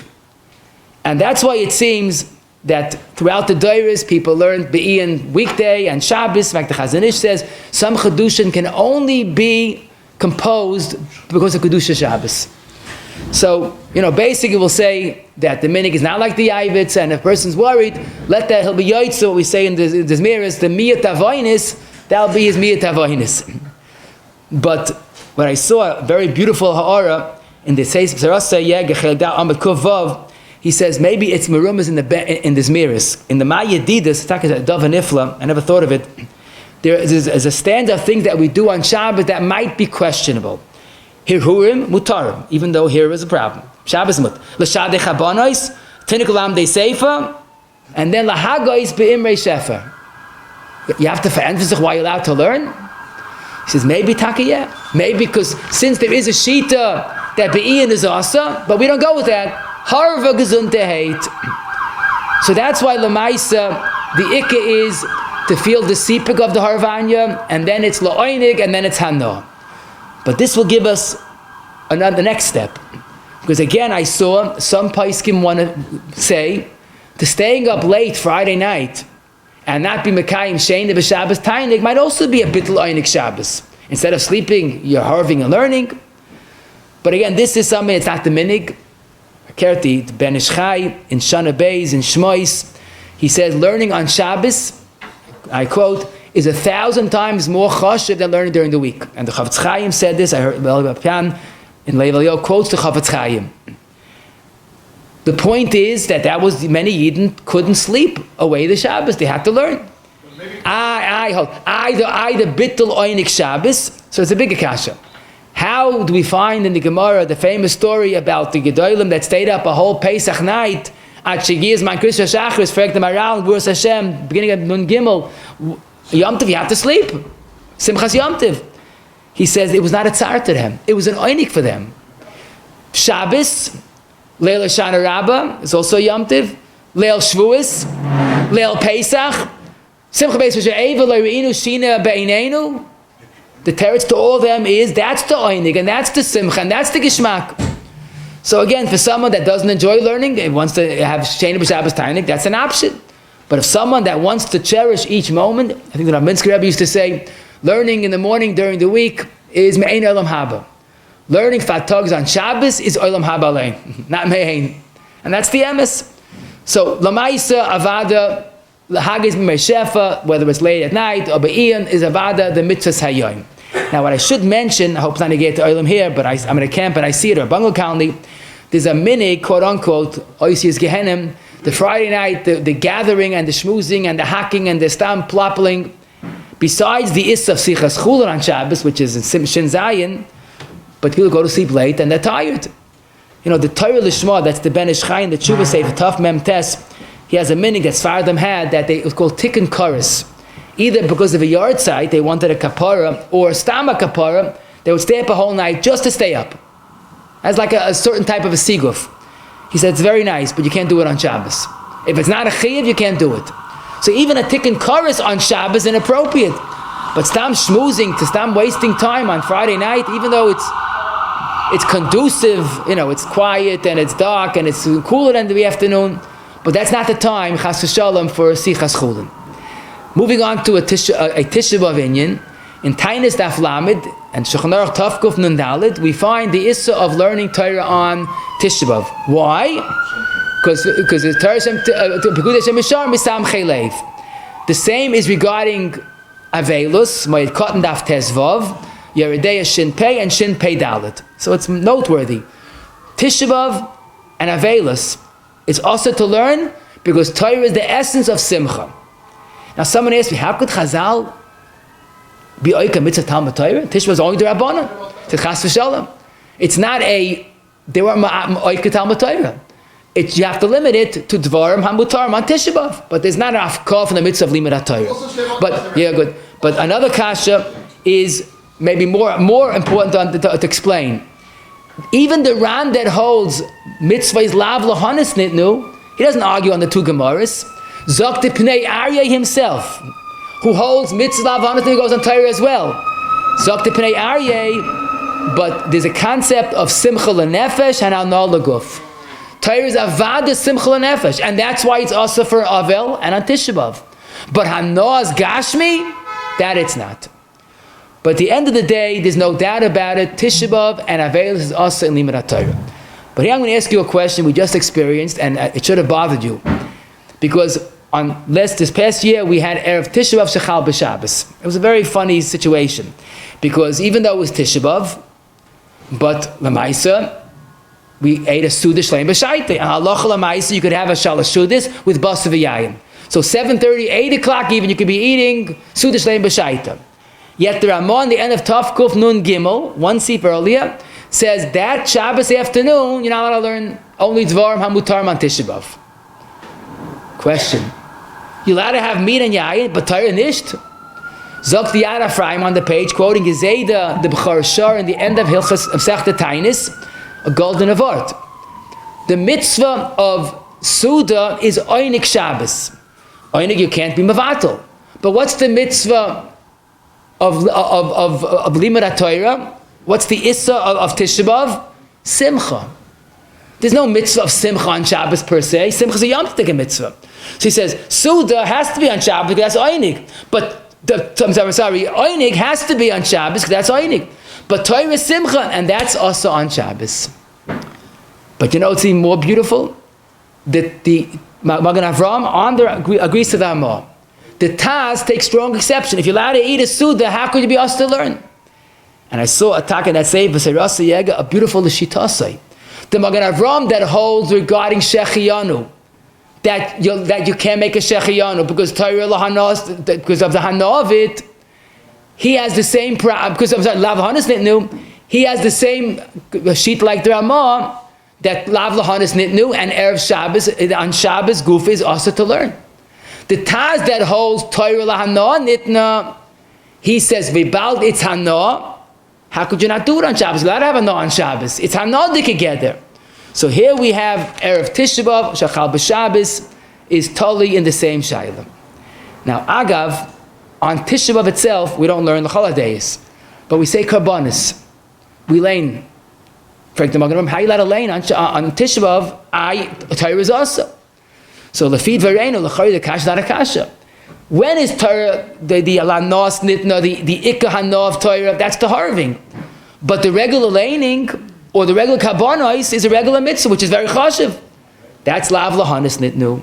And that's why it seems that throughout the Dairis, people learn Be'iyun weekday and Shabbos. In fact, the Chazon Ish says some Chedushin can only be composed because of Kedusha Shabbos. So, basically we'll say that the minig is not like the Yavitz, and if a person's worried, he'll be Yaitz, what we say in the Zmiris, the Miyat Avoinis, that'll be his Miyat Avoinis. But when I saw a very beautiful Ha'ara in the Sefer Torah, he says maybe it's Merumas in the Zmiris. In the Ma'yedidus, Dava Nifla, I never thought of it, there is a stand of things that we do on Shabbos that might be questionable. Hirurim mutarim, even though here is a problem. Shabbos mut. L'shadei chabonos, tinikulam de seifa, and then lahagos beimrei shefer. You have to emphasize why you're allowed to learn. He says maybe takiyah, maybe because since there is a shita that be'iyun is asa, but we don't go with that. Harva gesundte hate. So that's why lamaisa the ikka is to feel the sipik of the harvanya, and then it's la'oinig, and then it's hanah. But this will give us the next step. Because again, I saw some paiskim want to say, to staying up late Friday night and not be Mekayim Shein B'Shabbos Tainik might also be a bittul Einik Shabbos. Instead of sleeping, you're harving and learning. But again, this is something, it's not the minig. Kerti, Ben Ish Chai, in Shana Beis, in Shmois, he says, learning on Shabbos, I quote, is 1,000 times more chashiv than learning during the week. And the Chavetz Chaim said this, I heard Rabbi Pian in Levalio quotes the Chavetz Chaim. The point is that was many Yidden couldn't sleep away the Shabbos, they had to learn. I the bittul oinik Shabbos, so it's a bigger kasha. How do we find in the Gemara the famous story about the Gedolim that stayed up a whole Pesach night at Shigiyas Man Krishna Shachris, Frek the Maral, Buras Hashem, beginning of Nun Gimel, Yom Tov, you have to sleep. Simchas Yom Tov. He says it was not a tzar to them. It was an oinik for them. Shabbos, Leil Shana Rabbah is also Yom Tov. Leil Shvuos, Leil Pesach, Simcha Beis V'She'eva Le'Re'inu Shina Be'inenu. The teretz to all of them is that's the oinik and that's the simcha and that's the gishmak. So again, for someone that doesn't enjoy learning and wants to have Shein B'Shabbos Tainik, that's an option. But if someone that wants to cherish each moment, I think that Minsky Rebbe used to say, learning in the morning during the week is me'ein olam haba. Learning fatogs on Shabbos is olam haba lein, not me'ein. And that's the emes. So lamaisa avada lahagis b'mei shefa, whether it's late at night or be'iyun, is avada the mitzvahs hayyim. Now what I should mention, I hope it's not to get to olam here, but I'm in a camp and I see it, or Bungle County, there's a minig, quote unquote, oisius gehenim, the Friday night, the gathering and the schmoozing and the hacking and the stam ploppling, besides the issur of sichas chulin on Shabbos, which is in Shin Zayin, but people go to sleep late and they're tired. The Torah Lishma, that's the Ben Ish Chai and the Tshuva Sefer Tov Mem Tes, he has a minig that Sfardim had that it was called Tikkun Koros. Either because of a yard site, they wanted a kapara, or stama kapara, they would stay up a whole night just to stay up. As like a certain type of a siguf. He said, it's very nice, but you can't do it on Shabbos. If it's not a chiyuv, you can't do it. So even a tikkun koros on Shabbos is inappropriate. But stam schmoozing, to stam wasting time on Friday night, even though it's conducive, it's quiet and it's dark and it's cooler in the afternoon, but that's not the time, chas v'shalom, for sichas chulin. Moving on to a Tisha B'Av Inyan, in Tainis Daf Lamed and Shulchan Aruch Tav Kuf Nun Daled, we find the issur of learning Torah on Tisha B'Av. Why? Because the Torah Misam Chelev. The same is regarding Avelus, Moed Kotten Daf Tezvav, Yeridei Shin Pei and Shin Pei Daled. So it's noteworthy. Tisha B'Av and Avelus is also to learn because Torah is the essence of Simcha. Now someone asked me, how could Chazal be oika mitzvah Talmud Torah? Tisha B'Av is only the Rabbanan. It's chas v'shalom. It's not they were oika Talmud Torah. You have to limit it to dvarim hamutarim on Tisha B'Av. But there's not an afkar from the mitzvah of limud HaTorah. But yeah, good. But another kasha is maybe more important to explain. Even the Ran that holds mitzvah is lav lahanis nitnu, he doesn't argue on the two Gemaras. Zok Pnei Aryeh himself, who holds mitzvah lav lahanis nitnu, goes on Torah as well. Zok Pnei Aryeh, but there's a concept of simcha l'nefesh and hanah l'guf. Torah is avad simcha l'nefesh, and that's why it's also for Avel and on Tisha B'Av. But hanah is gashmi, that it's not. But at the end of the day, there's no doubt about it, Tisha B'Av and Avel is also in Limud HaTorah. But here I'm going to ask you a question we just experienced, and it should have bothered you. Because this past year, we had Erev Tisha B'Av Shechal B'Shabbos. It was a very funny situation. Because even though it was Tisha B'Av, but L'maisa, we ate a Suda Shleim B'Shaita. And Halacha L'maisa, you could have a Shalosh Sudas with Basa V'Yayin. So 7:30, 8 o'clock even, you could be eating Suda Shleim B'Shaita. Yet the Ramah on the end of Tov Kuf Nun Gimel, one seep earlier, says that Shabbos afternoon, you're not allowed to learn only Dvarim HaMutarim on Tisha B'Av. Question. You're allowed to have meat and yayin, but Torah nisht? Zok the Yad Ephraim on the page, quoting Gezeda, the B'char Shar, in the end of Hilchas of Sechta Tainis, a golden avort. The mitzvah of Suda is Oynik Shabbos. Oynik you can't be Mavatal. But what's the mitzvah of Limud HaTorah? What's the issur of Tisha B'Av? Simcha. There's no mitzvah of Simcha on Shabbos per se. Simcha is a Yom Tov mitzvah. So he says, Suda has to be on Shabbos because that's Oynik. But, Oynik has to be on Shabbos because that's Oynik. But Torah is Simcha, and that's also on Shabbos. But you know what's even more beautiful? That the Magen Avraham agrees to the Amah. The Taz takes strong exception. If you're allowed to eat a Suda, how could you be asked to learn? And I saw a talk in that Sefer Torah, a beautiful L'shitasai. The Magen Avraham that holds regarding Shechianu, that you can't make a Shechianu because Torah lahanos, because of the hanah of it, he has the same because of lav lahanos nitnu, he has the same sheet like the Ramah that lav lahanos nitnu and erev Shabbos on Shabbos guf is also to learn. The Taz that holds Torah lahanah nitna, he says v'bald it's hanah. How could you not do it on Shabbos? You're allowed to have hanah on Shabbos. It's hanah together. So here we have Erev Tisha B'Av, Shachal B'Shabbos, is totally in the same Shaila. Now, Agav, on Tisha B'Av itself, we don't learn the holidays, but we say Karbonis. We lane. Frank the Magen, how you allowed to lane on Tisha B'Av? Torah is also. So, Lefid Verenu, L'chari, the Kasha, not a Kasha. When is Torah, the Alanos Nitna, the Ikka Hanah of Torah, that's the harving. But the regular laning, or the regular Kabbanos, is a regular mitzvah, which is very chashiv. That's Lav Lahanis Nitnu.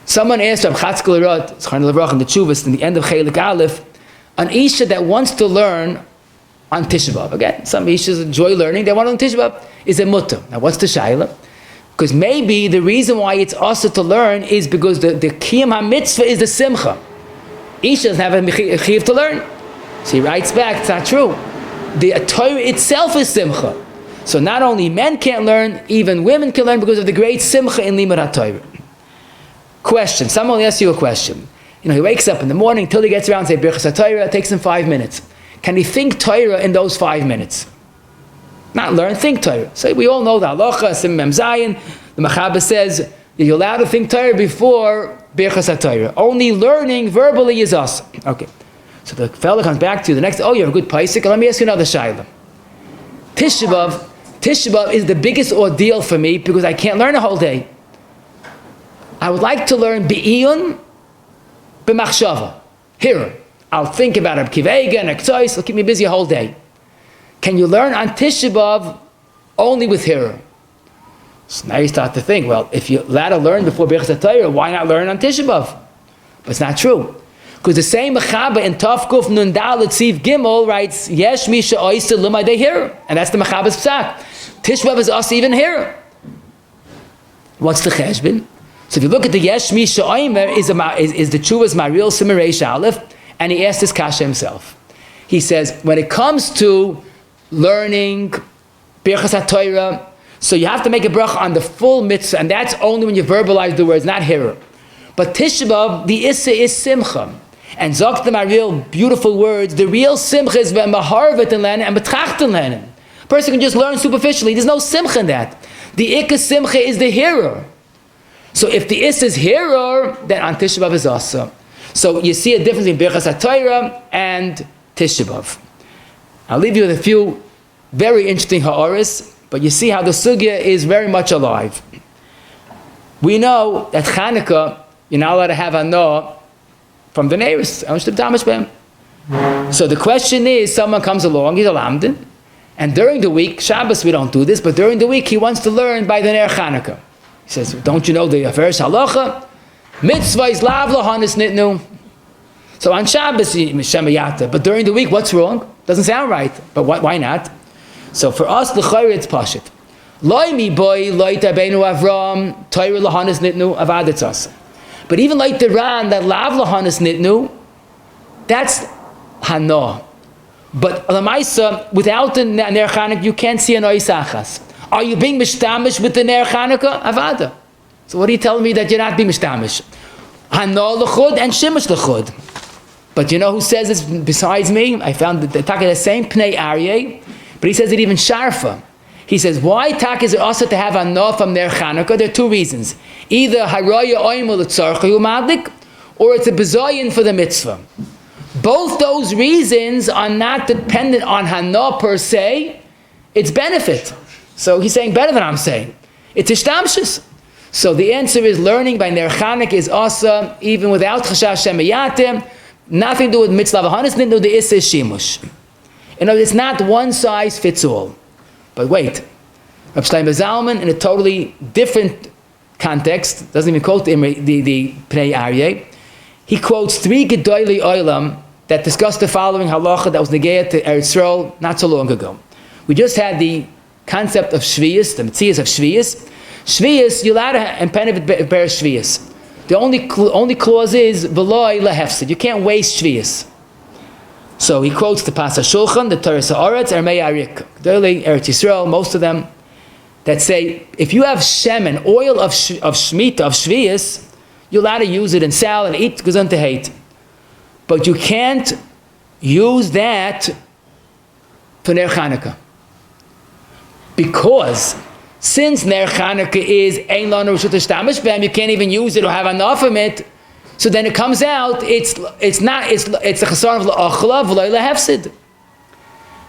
Someone asked Rav Chatzkel Rot, Zecharnu Levrach, in the Tshuvas, in the end of Chelik Aleph, an Isha that wants to learn on Tisha B'Av. Again, some Ishas enjoy learning, they want to learn Tisha B'Av, is a mutter. Now what's the Shaila? Because maybe the reason why it's also to learn is because the Kiyam HaMitzvah is the Simcha. Isha doesn't have a Chiv to learn. So he writes back, it's not true. The Torah itself is Simcha. So not only men can't learn, even women can learn because of the great Simcha in Limud HaTorah. Question, someone will ask you a question. You know, he wakes up in the morning till he gets around to say Birchas HaTorah, it takes him 5 minutes. Can he think Torah in those 5 minutes? Not learn, think Torah. So we all know the halacha, Sim Mem Zayin. The Mechaber says you're allowed to think Torah before Birchas HaTorah. Only learning verbally is us. Okay. So the fellow comes back to you the next, oh, you're a good paisik. Let me ask you another shayla. Tisha B'Av is the biggest ordeal for me because I can't learn a whole day. I would like to learn Be'iyun, B'machshava. Here, I'll think about it. Kivega and Aktois, it'll keep me busy a whole day. Can you learn on Tisha B'Av only with Hira? So now you start to think, well, if you're allowed to learn before Birchas HaTorah, why not learn on Tisha B'Av? But it's not true. Because the same Mechaber in Tov Kuf Nun Dalet Tziv Gimel writes, Yesh Misha Oyster Lumadei Hira. And that's the Mechaber's Psak. Tisha B'Av is also even Hira. What's the Cheshbin? So if you look at the Yesh Misha Oymer, is the Tshuva's Maril Simareish Aleph, and he asked this Kasha himself. He says, when it comes to learning Birchas HaTorah, so you have to make a bracha on the full mitzvah, and that's only when you verbalize the words, not Hira. But Tisha B'Av, the issur is Simcha. And Zok the Maril, beautiful words, the real Simcha is V'maharvet and Lernen and Betrachten Lernen. A person can just learn superficially, there's no Simcha in that. The Ikka Simcha is the Hira. So if the issur is Hira, then on Tisha B'Av is also. So you see a difference in Birchas HaTorah and Tisha B'Av. I'll leave you with a few Very interesting ha'oris, but you see how the sugya is very much alive. We know that Chanukah, you're not allowed to have hanah from the neighbors. So the question is, someone comes along, he's a lamdin, and during the week, Shabbos we don't do this, but during the week he wants to learn by the Ner Chanukah. He says, don't you know the first halacha? Mitzvah is lav lahanis nitnu. So on Shabbos, shemayata, but during the week, what's wrong? Doesn't sound right, but why not? So for us, l'chayr, it's pashit. Loi mi boy, loi tabenu avram, Torah lahanis nitnu, avadatzas. But even like the Ran, that lav lahanis nitnu, that's hanah. But l'maisa, without the Ner Chanukah, you can't see an oisachas. Are you being mishtamish with the Ner Chanukah? Avada. So what are you telling me that you're not being mishtamish? Hanah l'chud and shimush l'chud. But you know who says this besides me? I found the Taka the same Pnei Aryeh, but he says it even sharper. He says, why Taka is it also to have hanah from Ner Chanukah? There are two reasons. Either haraya oimul tzarchu madlik, or it's a bezoyin for the mitzvah. Both those reasons are not dependent on hanah per se, it's benefit. So he's saying better than I'm saying. It's ishtamshus. So the answer is learning by Ner Chanukah is also, even without chashash shemayatim, nothing to do with mitzvah v'hanis, nitnu the issur shimush. You know, it's not one size fits all. But wait, Rabbi Shlomo Zalman, in a totally different context, doesn't even quote the Pnei Aryeh, he quotes three Gedolei Olam that discuss the following halacha that was negayah to Eretz Yisrael not so long ago. We just had the concept of Shviyas, the Metzias of Shviyas. Shviyas, you're allowed to and benefit bear Shviyas. The only clause is v'loi lehefsid. You can't waste Shviyas. So he quotes the Pas HaShulchan, the Torah Sa'aretz, Ermei Arik, Gedolei Eretz Yisrael, most of them, that say, if you have shemen, oil of Shemitah, of Shviyas, you're allowed to use it and sell and eat, gesund to hate. But you can't use that for Ner Chanukah. Because since Ner Chanukah is ein lanu reshut hashtamish b'hem, you can't even use it or have enough of it. So then it comes out, it's a chesaron of la'achla v'lo lehefsid.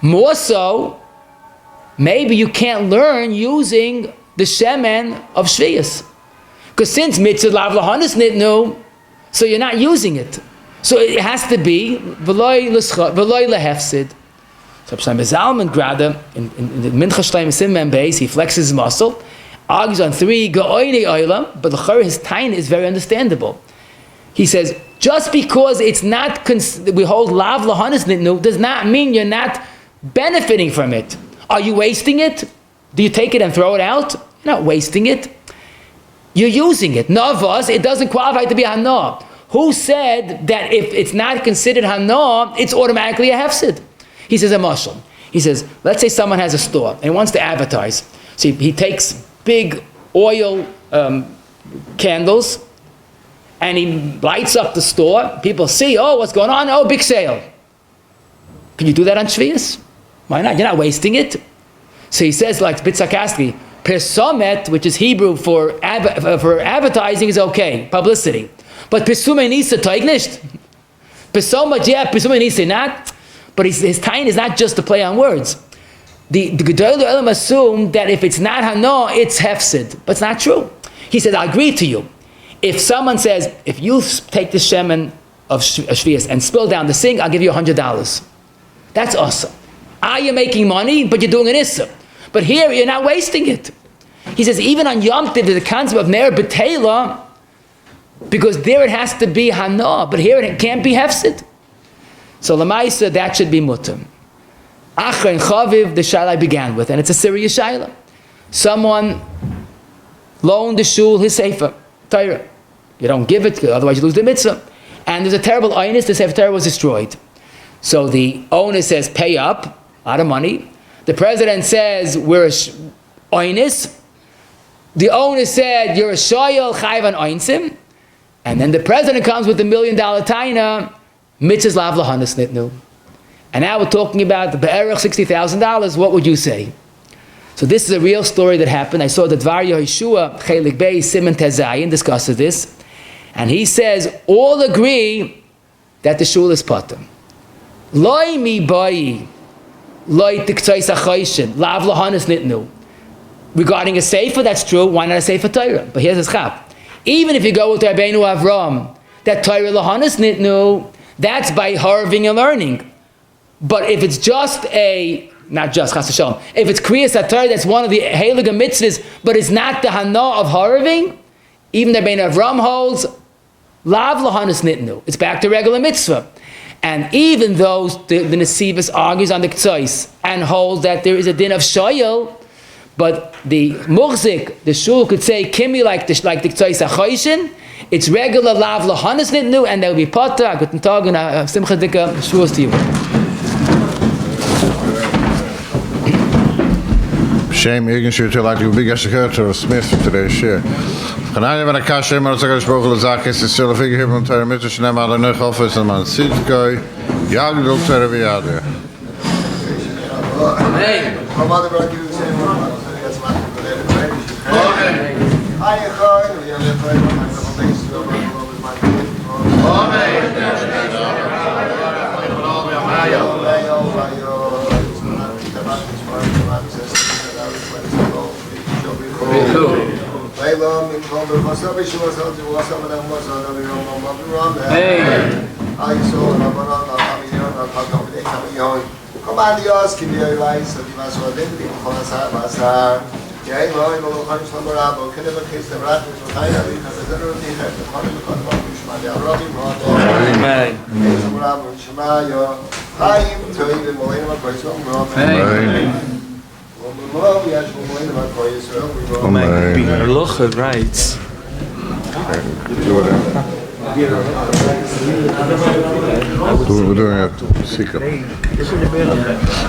More so, maybe you can't learn using the shemen of Shviyas. Because since mitzvah lav lahanis nitnu, so you're not using it. So it has to be v'lo lehefsid. So Shlomo Zalman Grada, in the Mincha Shleim Simon base, he flexes his muscle, argues on three Ga'oinei Olam, but his tain is very understandable. He says, just because it's not, we hold lav lahanis nitnu, does not mean you're not benefiting from it. Are you wasting it? Do you take it and throw it out? You're not wasting it. You're using it. Navas, it doesn't qualify to be hanah. Who said that if it's not considered hanah, it's automatically a hefsid? He says a mashal. He says, let's say someone has a store and wants to advertise. So he takes big oil candles and he lights up the store. People see, oh, what's going on? Oh, big sale. Can you do that on Shviyas? Why not? You're not wasting it. So he says, like Bitzakasti, Persomet, which is Hebrew for advertising, is okay, publicity. But Pesume Nisa Teignisht. Pesomet, yeah, Pesume Nisa not. But his tain is not just to play on words. The Gedolei Olam assume that if it's not hanah, it's hefsid. But it's not true. He says, I agree to you. If someone says, if you take the shemen of Shviyas and spill down the sink, I'll give you $100. That's awesome. You're making money, but you're doing an issur. But here, you're not wasting it. He says, even on Yom Tov, there's a concept of Ner B'Teila, because there it has to be hanah, but here it can't be hefsid. So Lamaisa, that should be mutter. Achar and Chaviv, the shaila I began with, and it's a serious shaila. Someone loaned the shul his sefer Torah. You don't give it, otherwise you lose the mitzvah. And there's a terrible aynus, the Sefer Torah was destroyed. So the owner says, pay up, a lot of money. The president says, we're a aynus. The owner said, you're a shoyel, chayv an aynsim. And then the president comes with $1 million taina, mitzvahs lav lahanis nitnu. And now we're talking about the be'erach $60,000. What would you say? So this is a real story that happened. I saw the Dvar Yehoshua Chelik Bey Simon Tezayin discusses this, and he says all agree that the shul is patur. Loi mi bayi Loy tiktzais achoshin, lav lahanas nitnu. Regarding a sefer, that's true. Why not a sefer Torah? But here's his chap. Even if you go with Rabbeinu Avram, that Torah lahanas nitnu, that's by harving and learning. But if it's just not just chas v'shalom, if it's kriyas HaTorah, that's one of the heilige mitzvahs, but it's not the hana of harving, even Rabbeinu Avram holds, lav lahanas nitnu. It's back to regular mitzvah. And even though the Nesivos argues on the K'tzais and holds that there is a din of shoyel, but the muhzik, the shul could say kimi like the K'tzais achoshin, it's regular lav lahanas nitnu, and there will be potter. Guten Tag and simcha dika shuos to you. Shame Egan should tell like you big as a Smith for today's share. Can I have a cash in my spoken Zakis is still a figure here from Torah Mitzvah Shnema al Nuch office and man sit guy Yagdul Torah Viade. Halachic writes. We're doing it. Sikkim.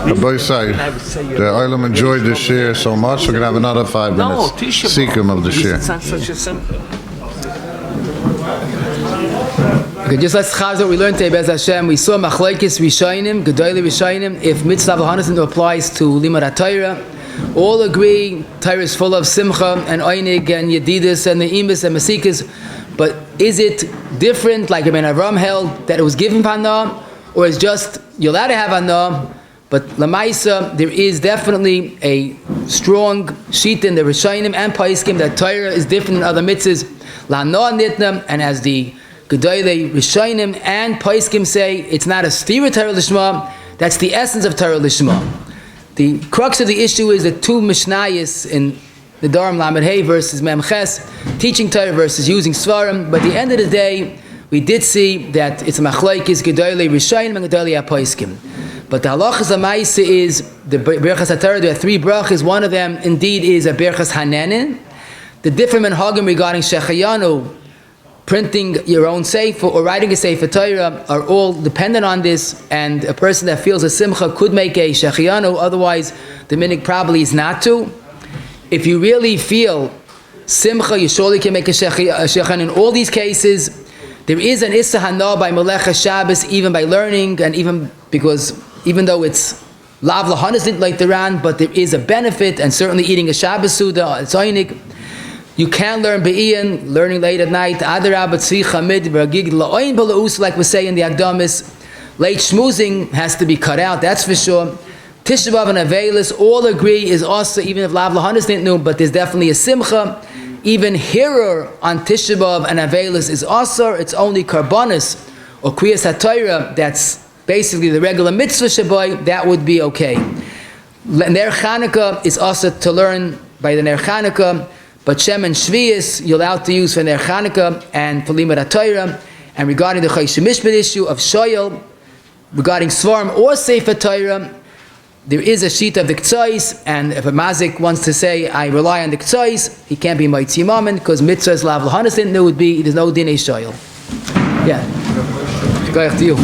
Rabbi say the Olam enjoyed this share so much. We're gonna have another 5 minutes. Sikkim of the share. It's not such a simple. Okay, just let's chaz what we learned today, Bez Hashem. We saw machlokes rishonim, gedolei rishonim. If mitzvah lahanas applies to limud HaTorah, all agree Torah is full of simcha and einig and yedidus and neimus and masikas. But is it different, like Rabbi Avram held, that it was given hana, or is just you're allowed to have hana? But lamaisa, there is definitely a strong sheet in the rishonim and paiskim that Torah is different than other mitzvahs. Lahana nitna, and as the gedolei rishonim and paiskim say, it's not a stira Torah lishma. That's the essence of Torah lishma. The crux of the issue is the two mishnayos in the Dharam Lamed Hey versus Mem Ches, teaching Torah versus using seforim. But at the end of the day, we did see that it's a machlokes gedolei rishonim and gedolei paiskim. But the halachos l'maisa is the berachas HaTorah. There are 3 brachas. One of them, indeed, is a berachas hanenin. The different minhagim regarding שהחינו, printing your own sefer or writing a sefer Torah, are all dependent on this, and a person that feels a simcha could make a שהחינו, otherwise the minhag probably is not to. If you really feel simcha, you surely can make a שהחינו. In all these cases, there is an issur hanah by menuchah Shabbos, even by learning, and even though it's lav lahanas didn't like the ran, but there is a benefit, and certainly eating a Shabbos suda, it's einig. You can learn B'Iyan, learning late at night. Adarab tzricha mid v'agig la'oin b'la'us, like we say in the Akdamis. Late shmoozing has to be cut out, that's for sure. Tisha B'Av and Avelis all agree is also, even if lav lahanas didn't know, but there's definitely a simcha. Even hirer on Tisha B'Av and Avelis is also, it's only karbonis or kriyas HaTorah, that's basically the regular mitzvah shaboy, that would be okay. Ner Chanukah is also to learn by the Ner Chanukah, but Shem and Shvius you're allowed to use for Ner Chanukah and for limud HaTorah. And regarding the Choshen Mishpat issue of shoyel, regarding seforim or sefer Torah, there is a sheet of the K'tzais, and if a mazik wants to say, I rely on the K'tzais, he can't be Moitzi Mammon, because mitzvah is lav lahanas didn't know would be, there's no dinei shoyel. Yeah. Go ahead to you.